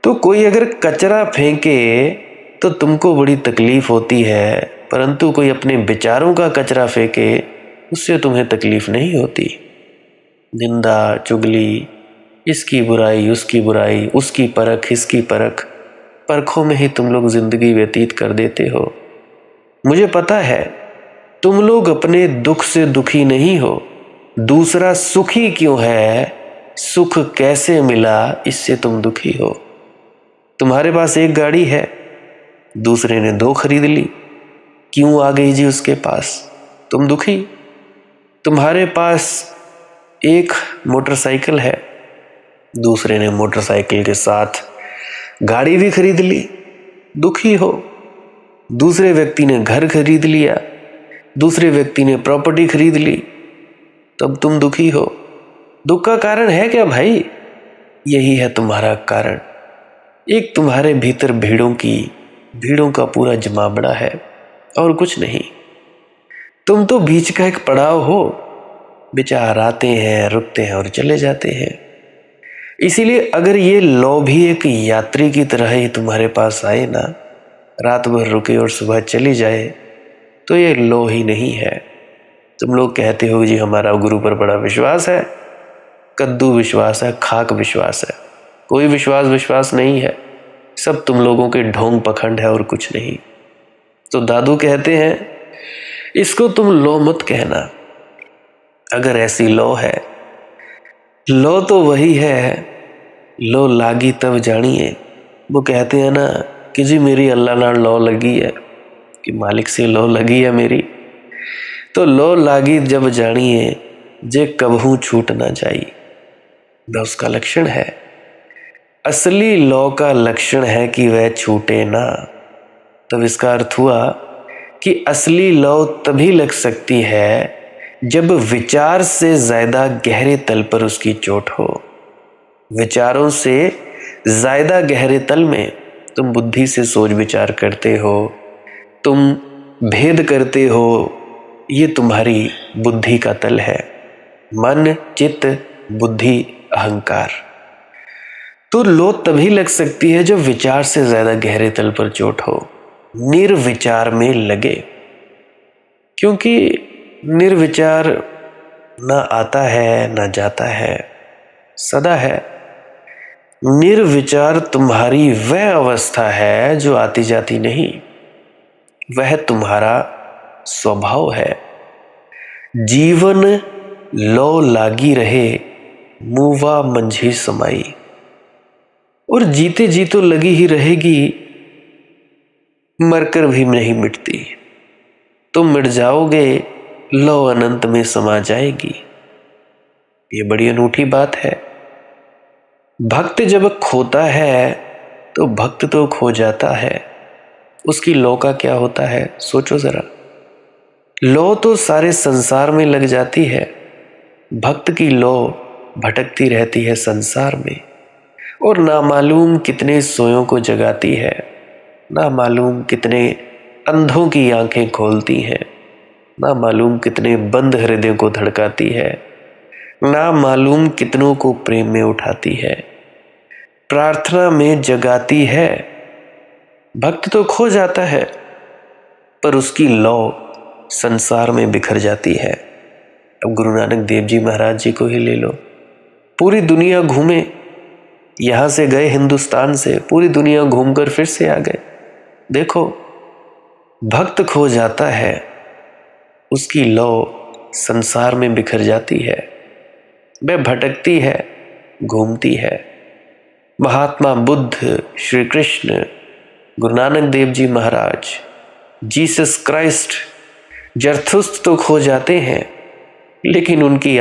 तो कोई अगर कचरा फेंके तो तुमको बड़ी तकलीफ होती है, परंतु कोई अपने विचारों का कचरा फेंके उससे तुम्हें तकलीफ नहीं होती। निंदा चुगली, इसकी बुराई उसकी बुराई, उसकी परख इसकी परख, परखों में ही तुम लोग जिंदगी व्यतीत कर देते हो। मुझे पता है तुम लोग अपने दुख से दुखी नहीं हो, दूसरा सुखी क्यों है, सुख कैसे मिला, इससे तुम दुखी हो। तुम्हारे पास एक गाड़ी है, दूसरे ने 2 खरीद ली, क्यों आ गई जी उसके पास, तुम दुखी। तुम्हारे पास एक मोटरसाइकिल है, दूसरे ने मोटरसाइकिल के साथ गाड़ी भी खरीद ली, दुखी हो। दूसरे व्यक्ति ने घर खरीद लिया, दूसरे व्यक्ति ने प्रॉपर्टी खरीद ली, तब तुम दुखी हो। दुख का कारण है क्या भाई? यही है तुम्हारा कारण। एक तुम्हारे भीतर भीड़ों का पूरा जमावड़ा है और कुछ नहीं। तुम तो बीच का एक पड़ाव हो, विचार आते हैं रुकते हैं और चले जाते हैं। इसीलिए अगर ये लौ भी एक यात्री की तरह ही तुम्हारे पास आए ना, रात भर रुके और सुबह चली जाए, तो ये लो ही नहीं है। तुम लोग कहते हो जी हमारा गुरु पर बड़ा विश्वास है, कद्दू विश्वास है, खाक विश्वास है, कोई विश्वास नहीं है, सब तुम लोगों के ढोंग पखंड है और कुछ नहीं। तो दादू कहते हैं इसको तुम लो मत कहना। अगर ऐसी लो है, लो तो वही है, लो लागी तब जानिए। वो कहते हैं ना कि जी मेरी अल्लाह नाल लो लगी है, कि मालिक से लो लगी है मेरी। तो लो लागी जब जानिए जे कबहू छूट ना जाई, वह उसका लक्षण है। असली लो का लक्षण है कि वह छूटे ना। तब इसका अर्थ हुआ कि असली लो तभी लग सकती है जब विचार से ज्यादा गहरे तल पर उसकी चोट हो। विचारों से ज्यादा गहरे तल में तुम बुद्धि से सोच विचार करते हो, तुम भेद करते हो, ये तुम्हारी बुद्धि का तल है। मन, चित्त, बुद्धि, अहंकार। तो लो तभी लग सकती है जब विचार से ज्यादा गहरे तल पर चोट हो, निर्विचार में लगे। क्योंकि निर्विचार ना आता है ना जाता है, सदा है। निर्विचार तुम्हारी वह अवस्था है जो आती जाती नहीं, वह तुम्हारा स्वभाव है। जीवन लो लागी रहे, मुवा मंझी समाई। और जीते जी तो लगी ही रहेगी, मरकर भी नहीं मिटती। तुम मिट जाओगे, लो अनंत में समा जाएगी। ये बड़ी अनूठी बात है। भक्त जब खोता है तो भक्त तो खो जाता है, उसकी लो का क्या होता है सोचो जरा। लो तो सारे संसार में लग जाती है, भक्त की लो भटकती रहती है संसार में, और ना मालूम कितने सोयों को जगाती है, ना मालूम कितने अंधों की आंखें खोलती है, ना मालूम कितने बंद हृदय को धड़काती है, ना मालूम कितनों को प्रेम में उठाती है, प्रार्थना में जगाती है। भक्त तो खो जाता है पर उसकी लौ संसार में बिखर जाती है। अब गुरु नानक देव जी महाराज जी को ही ले लो, पूरी दुनिया घूमे, यहां से गए हिंदुस्तान से, पूरी दुनिया घूमकर फिर से आ गए। देखो भक्त खो जाता है, उसकी लौ संसार में बिखर जाती है, वह भटकती है, घूमती है। महात्मा बुद्ध, श्री कृष्ण, गुरु नानक देव जी महाराज, जीसस क्राइस्ट, जरथुस्त तो खो जाते हैं, लेकिन उनकी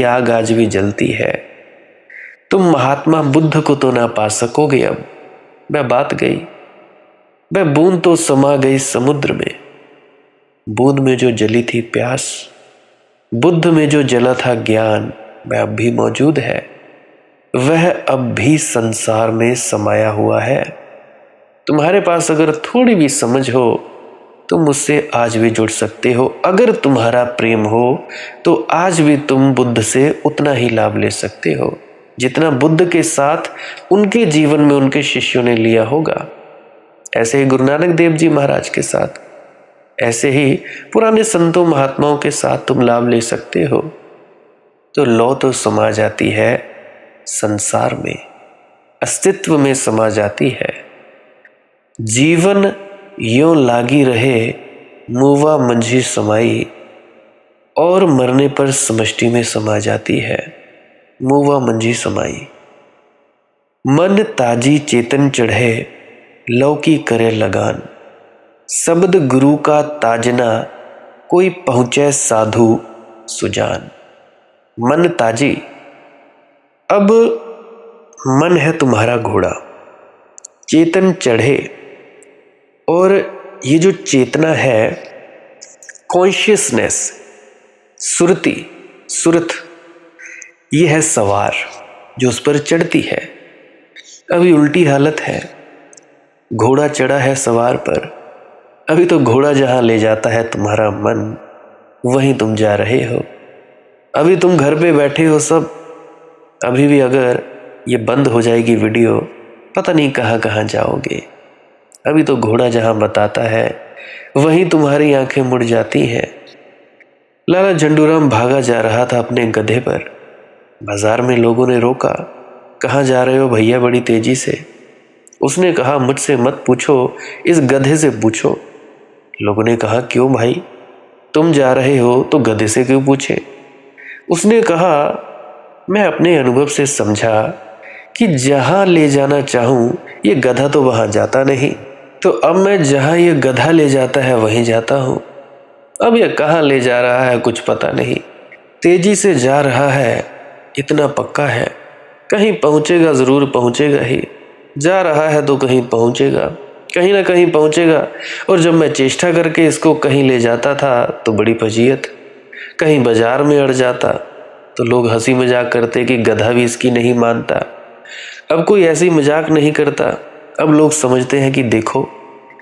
आग आज भी जलती है। तुम महात्मा बुद्ध को तो ना पा सकोगे। अब वह बात गई, वह बूंद तो समा गई समुद्र में। बूंद में जो जली थी प्यास, बुद्ध में जो जला था ज्ञान, वह अब भी मौजूद है, वह अब भी संसार में समाया हुआ है। तुम्हारे पास अगर थोड़ी भी समझ हो, तुम उससे आज भी जुड़ सकते हो। अगर तुम्हारा प्रेम हो तो आज भी तुम बुद्ध से उतना ही लाभ ले सकते हो जितना बुद्ध के साथ उनके जीवन में उनके शिष्यों ने लिया होगा। ऐसे ही गुरु नानक देव जी महाराज के साथ, ऐसे ही पुराने संतों महात्माओं के साथ तुम लाभ ले सकते हो। तो लौ तो समा जाती है संसार में, अस्तित्व में समा जाती है। जीवन यों लागी रहे, मुवा मंझी समाई, और मरने पर समष्टि में समा जाती है, मुवा मंझी समाई। मन ताजी चेतन चढ़े, लौ की करे लगान, शब्द गुरु का ताजना, कोई पहुंचे साधु सुजान। मन ताजी। अब मन है तुम्हारा घोड़ा, चेतन चढ़े, और ये जो चेतना है, कॉन्शियसनेस, सुरती, सुरत, ये है सवार जो उस पर चढ़ती है। अभी उल्टी हालत है, घोड़ा चढ़ा है सवार पर, अभी तो घोड़ा जहां ले जाता है तुम्हारा मन, वहीं तुम जा रहे हो। अभी तुम घर पे बैठे हो सब, अभी भी अगर ये बंद हो जाएगी वीडियो, पता नहीं कहां कहां जाओगे। अभी तो घोड़ा जहां बताता है वहीं तुम्हारी आंखें मुड़ जाती हैं। लाला झंडूराम भागा जा रहा था अपने गधे पर। बाजार में लोगों ने रोका, कहाँ जा रहे हो भैया बड़ी तेजी से। उसने कहा, मुझसे मत पूछो, इस गधे से पूछो। लोगों ने कहा, क्यों भाई, तुम जा रहे हो तो गधे से क्यों पूछे। उसने कहा, मैं अपने अनुभव से समझा कि जहां ले जाना चाहूं ये गधा तो वहां जाता नहीं, तो अब मैं जहां ये गधा ले जाता है वहीं जाता हूं। अब यह कहां ले जा रहा है कुछ पता नहीं, तेजी से जा रहा है इतना पक्का है, कहीं पहुंचेगा, जरूर पहुंचेगा ही। जा रहा है तो कहीं पहुंचेगा, कहीं ना कहीं पहुंचेगा। और जब मैं चेष्टा करके इसको कहीं ले जाता था तो बड़ी फजीयत, कहीं बाजार में अड़ जाता तो लोग हंसी मजाक करते कि गधा भी इसकी नहीं मानता। अब कोई ऐसी मजाक नहीं करता, अब लोग समझते हैं कि देखो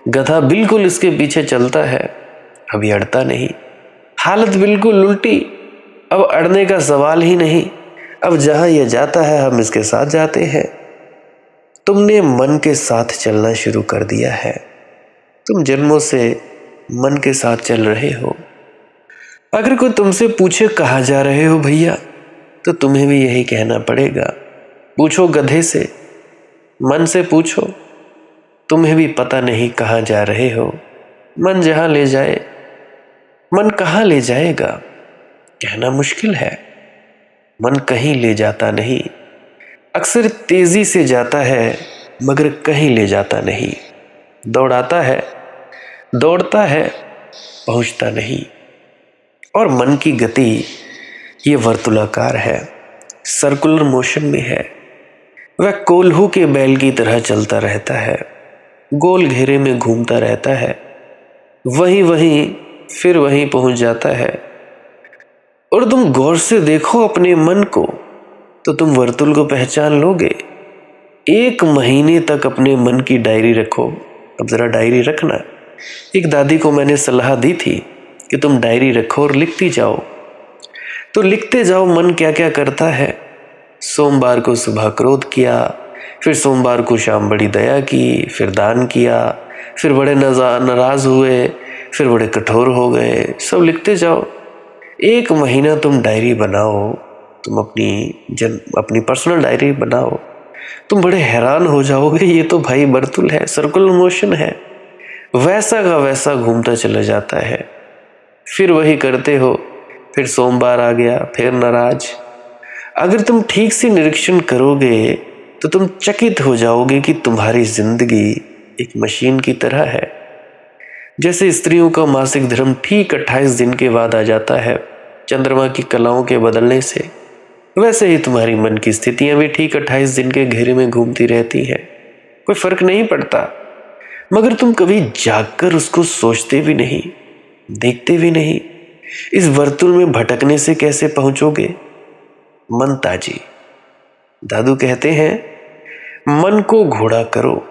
गधा बिल्कुल इसके पीछे चलता है, अभी अड़ता नहीं। हालत बिल्कुल उल्टी, अब अड़ने का सवाल ही नहीं, अब जहां यह जाता है हम इसके साथ जाते हैं। तुमने मन के साथ चलना शुरू कर दिया है, तुम जन्मों से मन के साथ चल रहे हो। अगर कोई तुमसे पूछे कहाँ जा रहे हो भैया, तो तुम्हें भी यही कहना पड़ेगा, पूछो गधे से, मन से पूछो, तुम्हें भी पता नहीं कहाँ जा रहे हो। मन जहाँ ले जाए, मन कहाँ ले जाएगा कहना मुश्किल है। मन कहीं ले जाता नहीं, अक्सर तेजी से जाता है मगर कहीं ले जाता नहीं। दौड़ाता है, दौड़ता है, पहुंचता नहीं। और मन की गति ये वर्तुलाकार है, सर्कुलर मोशन में है। वह कोल्हू के बैल की तरह चलता रहता है, गोल घेरे में घूमता रहता है, वहीं फिर वहीं पहुंच जाता है। और तुम गौर से देखो अपने मन को तो तुम वर्तुल को पहचान लोगे। 1 महीने तक अपने मन की डायरी रखो। अब जरा डायरी रखना। एक दादी को मैंने सलाह दी थी कि तुम डायरी रखो और लिखती जाओ। तो लिखते जाओ मन क्या क्या करता है। सोमवार को सुबह क्रोध किया, फिर सोमवार को शाम बड़ी दया की, फिर दान किया, फिर बड़े नाराज हुए, फिर बड़े कठोर हो गए। सब लिखते जाओ। 1 महीना तुम डायरी बनाओ, तुम अपनी पर्सनल डायरी बनाओ। तुम बड़े हैरान हो जाओगे, ये तो भाई वर्तुल है, सर्कुलर मोशन है, वैसा का वैसा घूमता चला जाता है। फिर वही करते हो, फिर सोमवार आ गया, फिर नाराज। अगर तुम ठीक से निरीक्षण करोगे तो तुम चकित हो जाओगे कि तुम्हारी जिंदगी एक मशीन की तरह है। जैसे स्त्रियों का मासिक धर्म ठीक 28 दिन के बाद आ जाता है चंद्रमा की कलाओं के बदलने से, वैसे ही तुम्हारी मन की स्थितियां भी ठीक 28 दिन के घेरे में घूमती रहती हैं। कोई फर्क नहीं पड़ता, मगर तुम कभी जागकर उसको सोचते भी नहीं, देखते भी नहीं। इस वर्तुल में भटकने से कैसे पहुंचोगे। मन ताजी। दादू कहते हैं, मन को घोड़ा करो,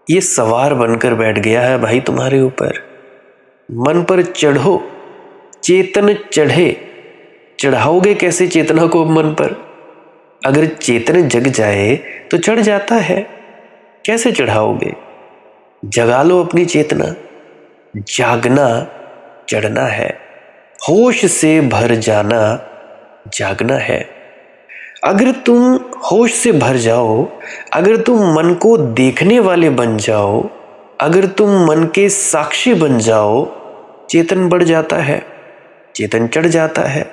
ये सवार बनकर बैठ गया है भाई तुम्हारे ऊपर। मन पर चढ़ो, चेतन चढ़े। चढ़ाओगे कैसे चेतना को मन पर। अगर चेतन जग जाए तो चढ़ जाता है, कैसे चढ़ाओगे। जगा लो अपनी चेतना। जागना चढ़ना है, होश से भर जाना जागना है। अगर तुम होश से भर जाओ, अगर तुम मन को देखने वाले बन जाओ, अगर तुम मन के साक्षी बन जाओ, चेतन बढ़ जाता है, चेतन चढ़ जाता है।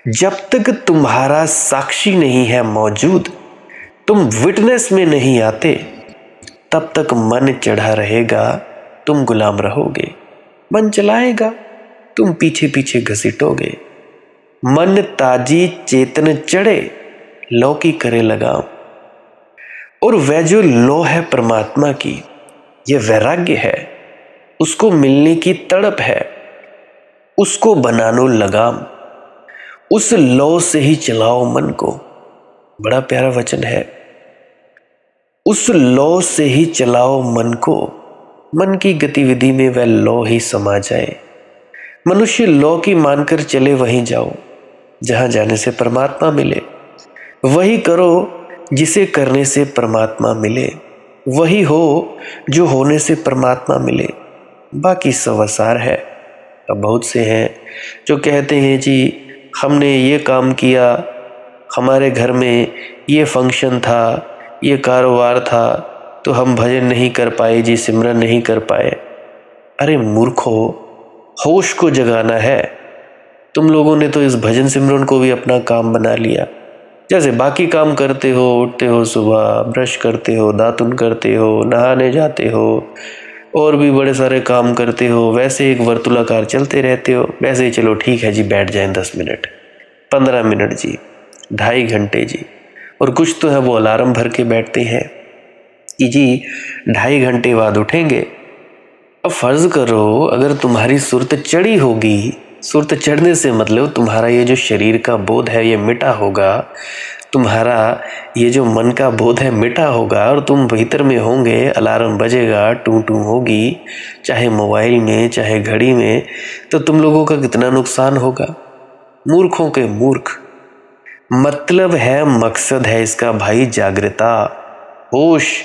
जब तक तुम्हारा साक्षी नहीं है मौजूद, तुम विटनेस में नहीं आते, तब तक मन चढ़ा रहेगा, तुम गुलाम रहोगे। मन चलाएगा, तुम पीछे पीछे घसीटोगे। मन ताजी चेतन चढ़े, लौ की करे लगाम। और वह जो लौ है परमात्मा की, यह वैराग्य है, उसको मिलने की तड़प है, उसको बना लो लगाम। उस लौ से ही चलाओ मन को। बड़ा प्यारा वचन है। उस लौ से ही चलाओ मन को। मन की गतिविधि में वह लौ ही समा जाए। मनुष्य लौ की मानकर चले वहीं जाओ जहां जाने से परमात्मा मिले। वही करो जिसे करने से परमात्मा मिले। वही हो जो होने से परमात्मा मिले, बाकी सब आसार है। अब बहुत से हैं जो कहते हैं जी हमने ये काम किया, हमारे घर में ये फंक्शन था, ये कारोबार था, तो हम भजन नहीं कर पाए जी, सिमरन नहीं कर पाए। अरे मूर्खो, होश को जगाना है। तुम लोगों ने तो इस भजन सिमरन को भी अपना काम बना लिया। जैसे बाकी काम करते हो, उठते हो सुबह, ब्रश करते हो, दातुन करते हो, नहाने जाते हो, और भी बड़े सारे काम करते हो, वैसे एक वर्तुलाकार चलते रहते हो। वैसे ही चलो ठीक है जी, बैठ जाएं 10 मिनट, 15 मिनट जी, 2.5 घंटे जी, और कुछ तो है वो अलार्म भर के बैठते हैं कि जी 2.5 घंटे बाद उठेंगे। अब फर्ज करो अगर तुम्हारी सुरत चढ़ी होगी, सुरत चढ़ने से मतलब तुम्हारा ये जो शरीर का बोध है ये मिटा होगा, तुम्हारा ये जो मन का बोध है मिटा होगा, और तुम भीतर में होंगे, अलार्म बजेगा, टू टू होगी, चाहे मोबाइल में चाहे घड़ी में, तो तुम लोगों का कितना नुकसान होगा। मूर्खों के मूर्ख। मतलब है, मकसद है इसका भाई जागृता, होश।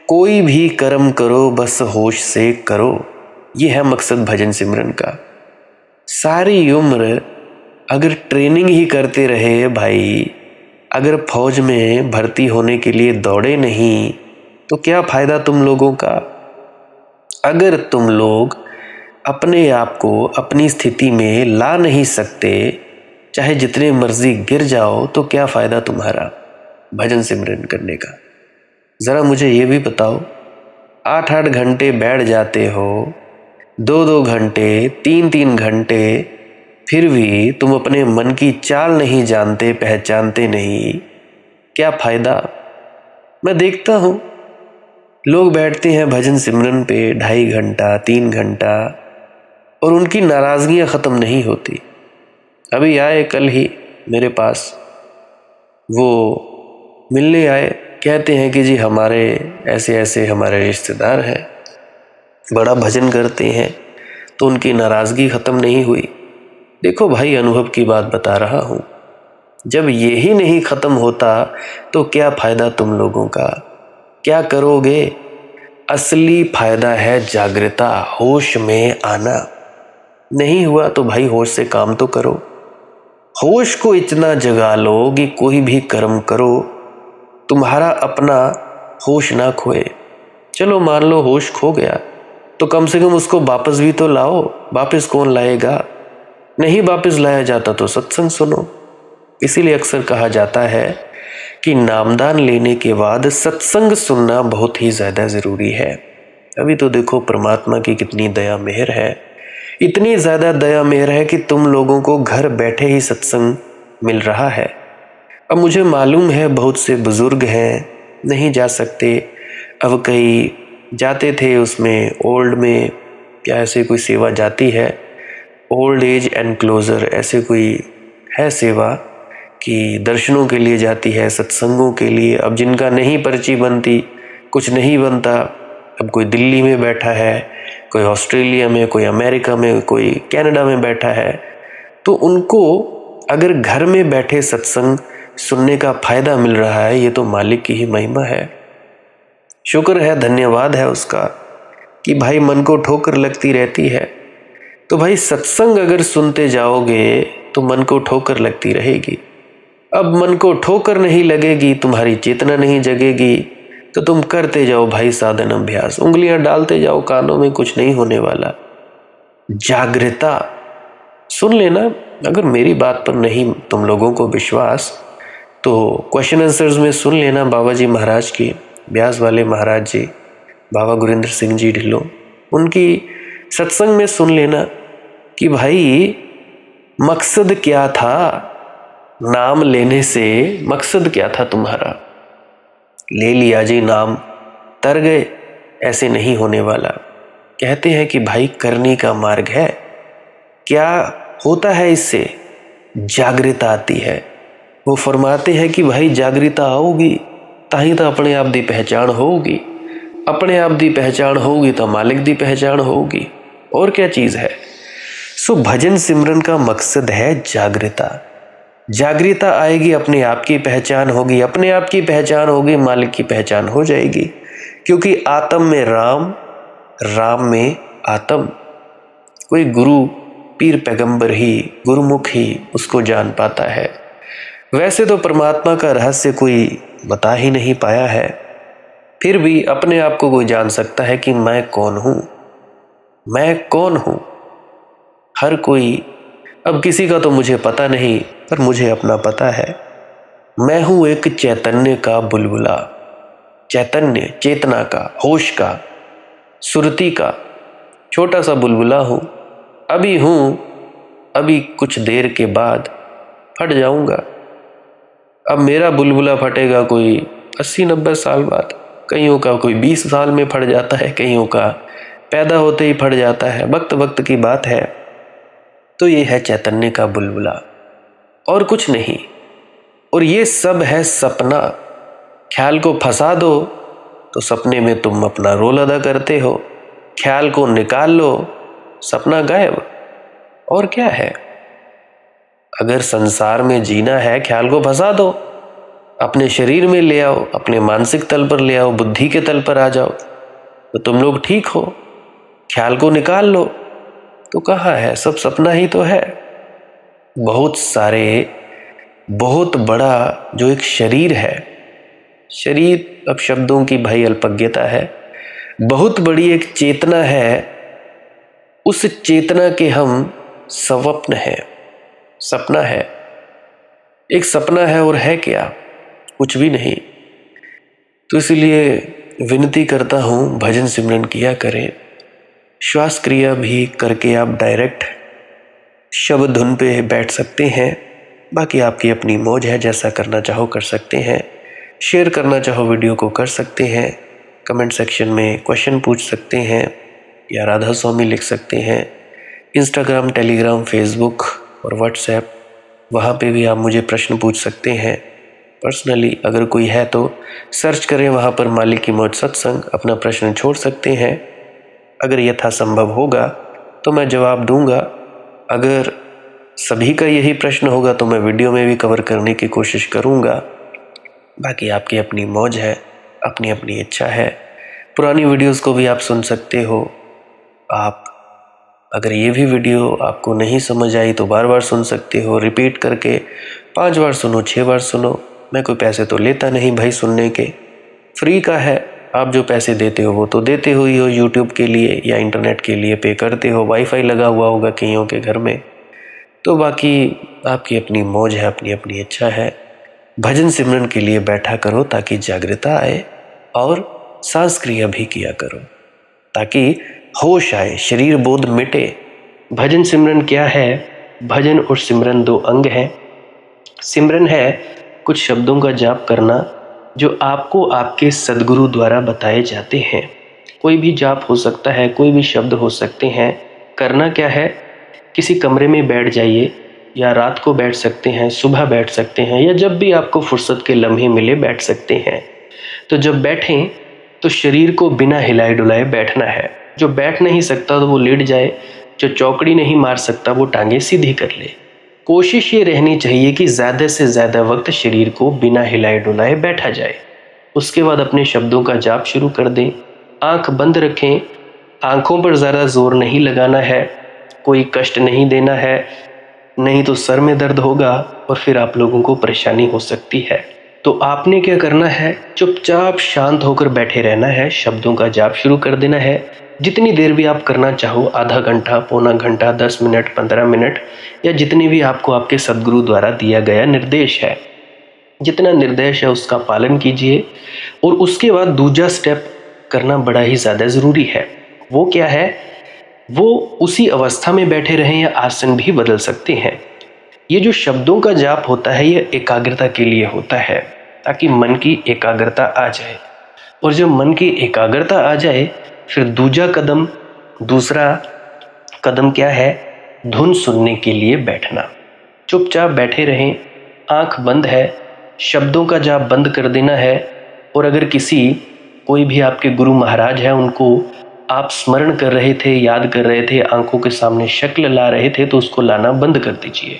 कोई भी कर्म करो बस होश से करो, ये है मकसद भजन सिमरन का। सारी उम्र अगर ट्रेनिंग ही करते रहे भाई, अगर फौज में भर्ती होने के लिए दौड़े नहीं, तो क्या फायदा तुम लोगों का। अगर तुम लोग अपने आप को अपनी स्थिति में ला नहीं सकते, चाहे जितने मर्जी गिर जाओ, तो क्या फायदा तुम्हारा भजन सिमरन करने का। जरा मुझे ये भी बताओ, 8-8 घंटे बैठ जाते हो, 2-2 घंटे, 3-3 घंटे, फिर भी तुम अपने मन की चाल नहीं जानते, पहचानते नहीं, क्या फायदा। मैं देखता हूँ लोग बैठते हैं भजन सिमरन पे 2.5 घंटा, 3 घंटा, और उनकी नाराज़गियाँ ख़त्म नहीं होती। अभी आए कल ही मेरे पास, वो मिलने आए, कहते हैं कि जी हमारे ऐसे ऐसे हमारे रिश्तेदार हैं, बड़ा भजन करते हैं, तो उनकी नाराज़गी ख़त्म नहीं हुई। देखो भाई, अनुभव की बात बता रहा हूँ, जब ये ही नहीं ख़त्म होता तो क्या फ़ायदा तुम लोगों का, क्या करोगे। असली फ़ायदा है जागृता, होश में आना। नहीं हुआ तो भाई होश से काम तो करो, होश को इतना जगा लो कि कोई भी कर्म करो तुम्हारा अपना होश ना खोए। चलो मान लो होश खो गया, तो कम से कम उसको वापस भी तो लाओ। वापस कौन लाएगा, नहीं वापस लाया जाता तो सत्संग सुनो। इसीलिए अक्सर कहा जाता है कि नामदान लेने के बाद सत्संग सुनना बहुत ही ज़्यादा ज़रूरी है। अभी तो देखो परमात्मा की कितनी दया मेहर है, इतनी ज़्यादा दया मेहर है कि तुम लोगों को घर बैठे ही सत्संग मिल रहा है। अब मुझे मालूम है बहुत से बुज़ुर्ग हैं, नहीं जा सकते। अब कई जाते थे, उसमें ओल्ड में क्या ऐसे कोई सेवा जाती है, ओल्ड एज एनक्लोजर ऐसे कोई है सेवा कि दर्शनों के लिए जाती है, सत्संगों के लिए। अब जिनका नहीं पर्ची बनती, कुछ नहीं बनता, अब कोई दिल्ली में बैठा है, कोई ऑस्ट्रेलिया में, कोई अमेरिका में, कोई कनाडा में बैठा है, तो उनको अगर घर में बैठे सत्संग सुनने का फायदा मिल रहा है, ये तो मालिक की ही महिमा है। शुक्र है, धन्यवाद है उसका कि भाई मन को ठोकर लगती रहती है, तो भाई सत्संग अगर सुनते जाओगे तो मन को ठोकर लगती रहेगी। अब मन को ठोकर नहीं लगेगी, तुम्हारी चेतना नहीं जगेगी, तो तुम करते जाओ भाई साधन अभ्यास, उंगलियां डालते जाओ कानों में, कुछ नहीं होने वाला। जागृता सुन लेना। अगर मेरी बात पर नहीं तुम लोगों को विश्वास, तो क्वेश्चन आंसर्स में सुन लेना बाबा जी महाराज की, ब्यास वाले महाराज जी, बाबा गुरिंदर सिंह जी ढिल्लों, उनकी सत्संग में सुन लेना कि भाई मकसद क्या था, नाम लेने से मकसद क्या था तुम्हारा। ले लिया जी नाम, तर गए, ऐसे नहीं होने वाला। कहते हैं कि भाई करनी का मार्ग है। क्या होता है इससे, जागृता आती है। वो फरमाते हैं कि भाई जागृता आओगी ताही तो अपने आप दी पहचान होगी, अपने आप दी पहचान होगी तो मालिक दी पहचान होगी, और क्या चीज़ है। सो भजन सिमरन का मकसद है जागृता। जागृता आएगी, अपने आप की पहचान होगी, अपने आप की पहचान होगी, मालिक की पहचान हो जाएगी। क्योंकि आत्म में राम, राम में आत्म। कोई गुरु, पीर पैगंबर ही, गुरुमुख ही उसको जान पाता है। वैसे तो परमात्मा का रहस्य कोई बता ही नहीं पाया है, फिर भी अपने आप को कोई जान सकता है कि मैं कौन हूं, मैं कौन हूं। हर कोई, अब किसी का तो मुझे पता नहीं, पर मुझे अपना पता है। मैं हूं एक चैतन्य का बुलबुला, चैतन्य, चेतना का, होश का, सुरती का छोटा सा बुलबुला हूं। अभी हूं, अभी कुछ देर के बाद फट जाऊंगा। अब मेरा बुलबुला फटेगा कोई 80-90 साल बाद, कईयों का कोई 20 साल में फट जाता है, कईयों का पैदा होते ही फट जाता है, वक्त वक्त की बात है। तो ये है चैतन्य का बुलबुला और कुछ नहीं। और ये सब है सपना। ख्याल को फंसा दो तो सपने में तुम अपना रोल अदा करते हो, ख्याल को निकाल लो, सपना गायब। और क्या है? अगर संसार में जीना है, ख्याल को फंसा दो, अपने शरीर में ले आओ, अपने मानसिक तल पर ले आओ, बुद्धि के तल पर आ जाओ, तो तुम लोग ठीक हो। ख्याल को निकाल लो तो कहाँ है? सब सपना ही तो है। बहुत सारे, बहुत बड़ा जो एक शरीर है, शरीर अब शब्दों की भाई अल्पज्ञता है, बहुत बड़ी एक चेतना है, उस चेतना के हम स्वप्न है, सपना है। एक सपना है और है क्या? कुछ भी नहीं। तो इसलिए विनती करता हूं, भजन सिमरन किया करें, श्वास क्रिया भी करके आप डायरेक्ट शब्द धुन पे बैठ सकते हैं। बाकी आपकी अपनी मौज है, जैसा करना चाहो कर सकते हैं। शेयर करना चाहो वीडियो को कर सकते हैं। कमेंट सेक्शन में क्वेश्चन पूछ सकते हैं या राधा स्वामी लिख सकते हैं। इंस्टाग्राम, टेलीग्राम, फेसबुक और व्हाट्सएप, वहाँ पे भी आप मुझे प्रश्न पूछ सकते हैं पर्सनली। अगर कोई है तो सर्च करें वहाँ पर मालिक की मौज सत्संग, अपना प्रश्न छोड़ सकते हैं। अगर यथासंभव होगा तो मैं जवाब दूंगा। अगर सभी का यही प्रश्न होगा तो मैं वीडियो में भी कवर करने की कोशिश करूंगा। बाकी आपकी अपनी मौज है, अपनी अपनी इच्छा है। पुरानी वीडियोस को भी आप सुन सकते हो। आप अगर ये भी वीडियो आपको नहीं समझ आई तो बार बार सुन सकते हो, रिपीट करके 5 बार सुनो, 6 बार सुनो। मैं कोई पैसे तो लेता नहीं भाई सुनने के, फ्री का है। आप जो पैसे देते हो वो तो देते हो ही हो, यूट्यूब के लिए या इंटरनेट के लिए पे करते हो, वाईफाई लगा हुआ होगा कईयों के घर में। तो बाकी आपकी अपनी मौज है, अपनी अपनी इच्छा है। भजन सिमरन के लिए बैठा करो ताकि जागृता आए, और सांस क्रिया भी किया करो ताकि होश आए, शरीर बोध मिटे। भजन सिमरन क्या है? भजन और सिमरन 2 अंग हैं। सिमरन है कुछ शब्दों का जाप करना जो आपको आपके सद्गुरु द्वारा बताए जाते हैं। कोई भी जाप हो सकता है, कोई भी शब्द हो सकते हैं। करना क्या है? किसी कमरे में बैठ जाइए, या रात को बैठ सकते हैं, सुबह बैठ सकते हैं, या जब भी आपको फुर्सत के लम्हे मिले बैठ सकते हैं। तो जब बैठें तो शरीर को बिना हिलाए डुलाए बैठना है। जो बैठ नहीं सकता तो वो लेट जाए, जो चौकड़ी नहीं मार सकता वो टांगे सीधी कर ले। कोशिश ये रहनी चाहिए कि ज़्यादा से ज़्यादा वक्त शरीर को बिना हिलाए डुलाए बैठा जाए। उसके बाद अपने शब्दों का जाप शुरू कर दें। आंख बंद रखें, आंखों पर ज़्यादा जोर नहीं लगाना है, कोई कष्ट नहीं देना है, नहीं तो सर में दर्द होगा और फिर आप लोगों को परेशानी हो सकती है। तो आपने क्या करना है? चुपचाप शांत होकर बैठे रहना है, शब्दों का जाप शुरू कर देना है। जितनी देर भी आप करना चाहो, आधा घंटा, पौना घंटा, 10 मिनट, 15 मिनट, या जितनी भी आपको आपके सद्गुरु द्वारा दिया गया निर्देश है, जितना निर्देश है उसका पालन कीजिए। और उसके बाद दूसरा स्टेप करना बड़ा ही ज़्यादा ज़रूरी है। वो क्या है? वो उसी अवस्था में बैठे रहें या आसन भी बदल सकते हैं। ये जो शब्दों का जाप होता है ये एकाग्रता के लिए होता है, ताकि मन की एकाग्रता आ जाए। और जब मन की एकाग्रता आ जाए फिर दूसरा कदम क्या है? धुन सुनने के लिए बैठना। चुपचाप बैठे रहें, आंख बंद है, शब्दों का जाप बंद कर देना है। और अगर कोई भी आपके गुरु महाराज है, उनको आप स्मरण कर रहे थे, याद कर रहे थे, आंखों के सामने शक्ल ला रहे थे, तो उसको लाना बंद कर दीजिए।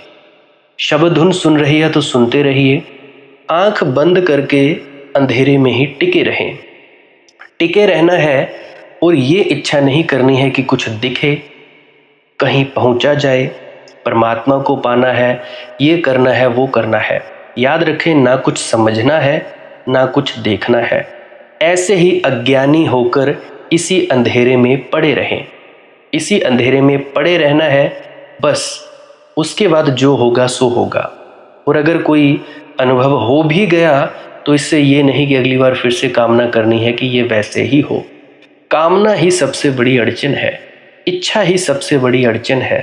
शब्द धुन सुन रही है तो सुनते रहिए, आंख बंद करके अंधेरे में ही टिके रहें। टिके रहना है और ये इच्छा नहीं करनी है कि कुछ दिखे, कहीं पहुंचा जाए, परमात्मा को पाना है, ये करना है, वो करना है। याद रखें, ना कुछ समझना है, ना कुछ देखना है। ऐसे ही अज्ञानी होकर इसी अंधेरे में पड़े रहें। इसी अंधेरे में पड़े रहना है बस। उसके बाद जो होगा सो होगा। और अगर कोई अनुभव हो भी गया तो इससे ये नहीं कि अगली बार फिर से कामना करनी है कि ये वैसे ही हो। कामना ही सबसे बड़ी अड़चन है, इच्छा ही सबसे बड़ी अड़चन है,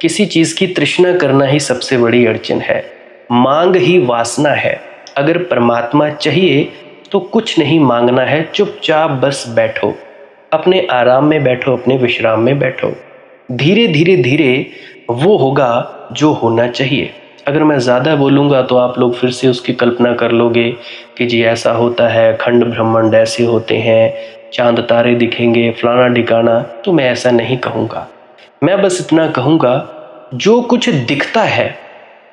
किसी चीज की तृष्णा करना ही सबसे बड़ी अड़चन है, मांग ही वासना है। अगर परमात्मा चाहिए तो कुछ नहीं मांगना है, चुपचाप बस बैठो, अपने आराम में बैठो, अपने विश्राम में बैठो। धीरे धीरे धीरे वो होगा जो होना चाहिए। अगर मैं ज़्यादा बोलूँगा तो आप लोग फिर से उसकी कल्पना कर लोगे कि जी ऐसा होता है, खंड ब्रह्मांड ऐसे होते हैं, चांद तारे दिखेंगे, फलाना ढिकाना। तो मैं ऐसा नहीं कहूँगा। मैं बस इतना कहूँगा, जो कुछ दिखता है,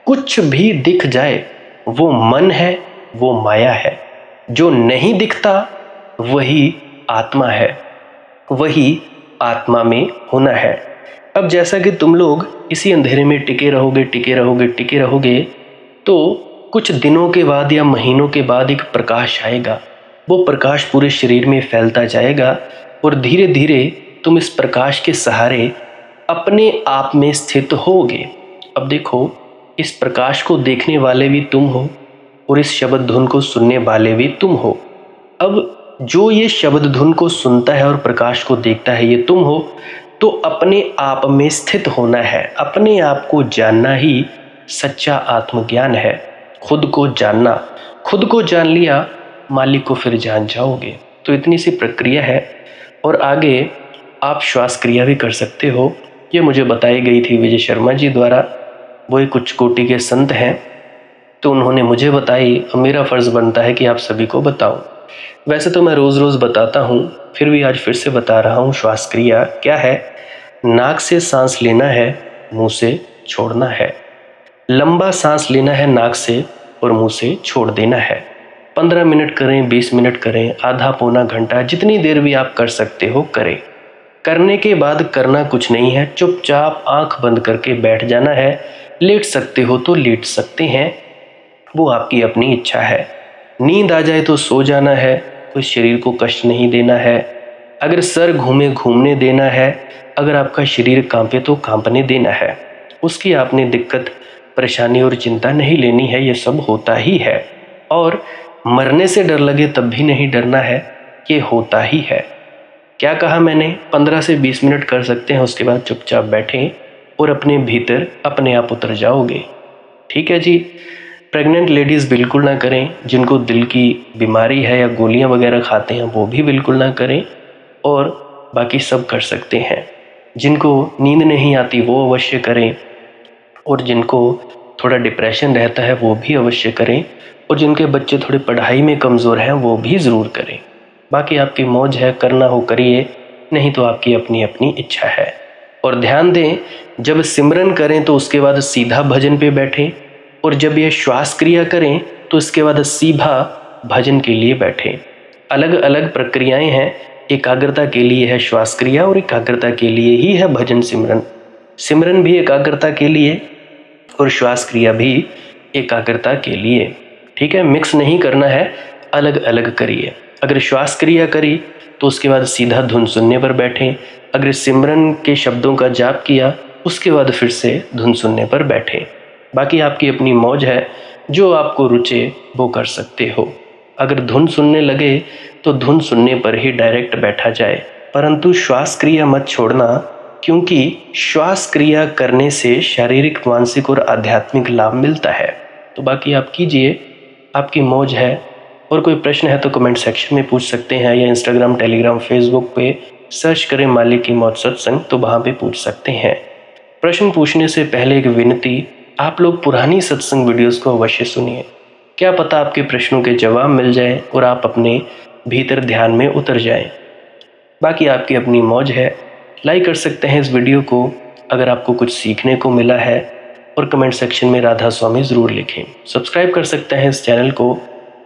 कुछ भी दिख जाए, वो मन है, वो माया है। जो नहीं दिखता वही आत्मा है, वही आत्मा में होना है। अब जैसा कि तुम लोग इसी अंधेरे में टिके रहोगे, टिके रहोगे, टिके रहोगे, तो कुछ दिनों के बाद या महीनों के बाद एक प्रकाश आएगा। वो प्रकाश पूरे शरीर में फैलता जाएगा और धीरे धीरे तुम इस प्रकाश के सहारे अपने आप में स्थित होगे। अब देखो, इस प्रकाश को देखने वाले भी तुम हो और इस शब्द धुन को सुनने वाले भी तुम हो। अब जो ये शब्द धुन को सुनता है और प्रकाश को देखता है, ये तुम हो। तो अपने आप में स्थित होना है, अपने आप को जानना ही सच्चा आत्मज्ञान है। खुद को जानना, खुद को जान लिया, मालिक को फिर जान जाओगे। तो इतनी सी प्रक्रिया है। और आगे आप श्वास क्रिया भी कर सकते हो। ये मुझे बताई गई थी विजय शर्मा जी द्वारा। वो एक उच्च कोटि के संत हैं, तो उन्होंने मुझे बताई और मेरा फ़र्ज़ बनता है कि आप सभी को बताऊं। वैसे तो मैं रोज़ रोज़ बताता हूँ, फिर भी आज फिर से बता रहा हूँ। श्वास क्रिया क्या है? नाक से सांस लेना है, मुंह से छोड़ना है। लंबा सांस लेना है नाक से और मुंह से छोड़ देना है। 15 मिनट करें, 20 मिनट करें, आधा पौना घंटा, जितनी देर भी आप कर सकते हो करें। करने के बाद करना कुछ नहीं है, चुपचाप आंख बंद करके बैठ जाना है। लेट सकते हो तो लेट सकते हैं, वो आपकी अपनी इच्छा है। नींद आ जाए तो सो जाना है, कोई शरीर को कष्ट नहीं देना है। अगर सर घूमे घूमने देना है, अगर आपका शरीर कांपे तो कांपने देना है। उसकी आपने दिक्कत, परेशानी और चिंता नहीं लेनी है, ये सब होता ही है। और मरने से डर लगे तब भी नहीं डरना है, ये होता ही है। क्या कहा मैंने? 15 से 20 मिनट कर सकते हैं, उसके बाद चुपचाप बैठें और अपने भीतर अपने आप उतर जाओगे। ठीक है जी। प्रेग्नेंट लेडीज़ बिल्कुल ना करें, जिनको दिल की बीमारी है या गोलियां वगैरह खाते हैं वो भी बिल्कुल ना करें, और बाकी सब कर सकते हैं। जिनको नींद नहीं आती वो अवश्य करें, और जिनको थोड़ा डिप्रेशन रहता है वो भी अवश्य करें, और जिनके बच्चे थोड़े पढ़ाई में कमज़ोर हैं वो भी ज़रूर करें। बाकी आपकी मौज है, करना हो करिए, नहीं तो आपकी अपनी अपनी इच्छा है। और ध्यान दें, जब सिमरन करें तो उसके बाद सीधा भजन पे बैठें, और जब ये श्वास क्रिया करें तो इसके बाद सीधा भजन के लिए बैठें। अलग अलग प्रक्रियाएं हैं, एकाग्रता के लिए है श्वास क्रिया और एकाग्रता के लिए ही है भजन सिमरन। सिमरन भी एकाग्रता के लिए और श्वास क्रिया भी एकाग्रता के लिए। ठीक है, मिक्स नहीं करना है, अलग अलग करिए। अगर श्वास क्रिया करी तो उसके बाद सीधा धुन सुनने पर बैठें। अगर सिमरन के शब्दों का जाप किया उसके बाद फिर से धुन सुनने पर बैठें। बाकी आपकी अपनी मौज है, जो आपको रुचे वो कर सकते हो। अगर धुन सुनने लगे तो धुन सुनने पर ही डायरेक्ट बैठा जाए, परंतु श्वास क्रिया मत छोड़ना, क्योंकि श्वास क्रिया करने से शारीरिक, मानसिक और आध्यात्मिक लाभ मिलता है। तो बाकी आप कीजिए, आपकी मौज है। और कोई प्रश्न है तो कमेंट सेक्शन में पूछ सकते हैं, या इंस्टाग्राम, टेलीग्राम, फेसबुक पे सर्च करें मालिक की मौज सत्संग, तो वहाँ पे पूछ सकते हैं। प्रश्न पूछने से पहले एक विनती, आप लोग पुरानी सत्संग वीडियोस को अवश्य सुनिए। क्या पता आपके प्रश्नों के जवाब मिल जाए और आप अपने भीतर ध्यान में उतर जाएं। बाकी आपकी अपनी मौज है। लाइक कर सकते हैं इस वीडियो को अगर आपको कुछ सीखने को मिला है, और कमेंट सेक्शन में राधा स्वामी ज़रूर लिखें। सब्सक्राइब कर सकते हैं इस चैनल को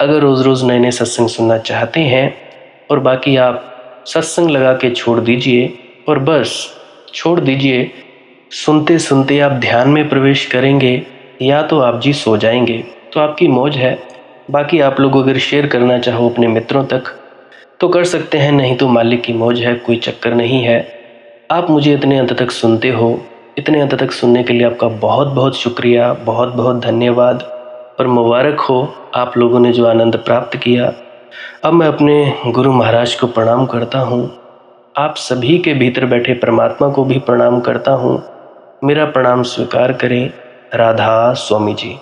अगर रोज़ रोज़ नए नए सत्संग सुनना चाहते हैं। और बाकी आप सत्संग लगा के छोड़ दीजिए और बस छोड़ दीजिए। सुनते सुनते आप ध्यान में प्रवेश करेंगे या तो आप जी सो जाएंगे, तो आपकी मौज है। बाकी आप लोग अगर शेयर करना चाहो अपने मित्रों तक तो कर सकते हैं, नहीं तो मालिक की मौज है, कोई चक्कर नहीं है। आप मुझे इतने अंत तक सुनते हो, इतने अंत तक सुनने के लिए आपका बहुत बहुत शुक्रिया, बहुत बहुत धन्यवाद और मुबारक हो आप लोगों ने जो आनंद प्राप्त किया। अब मैं अपने गुरु महाराज को प्रणाम करता हूँ, आप सभी के भीतर बैठे परमात्मा को भी प्रणाम करता हूँ। मेरा प्रणाम स्वीकार करें। राधा स्वामी जी।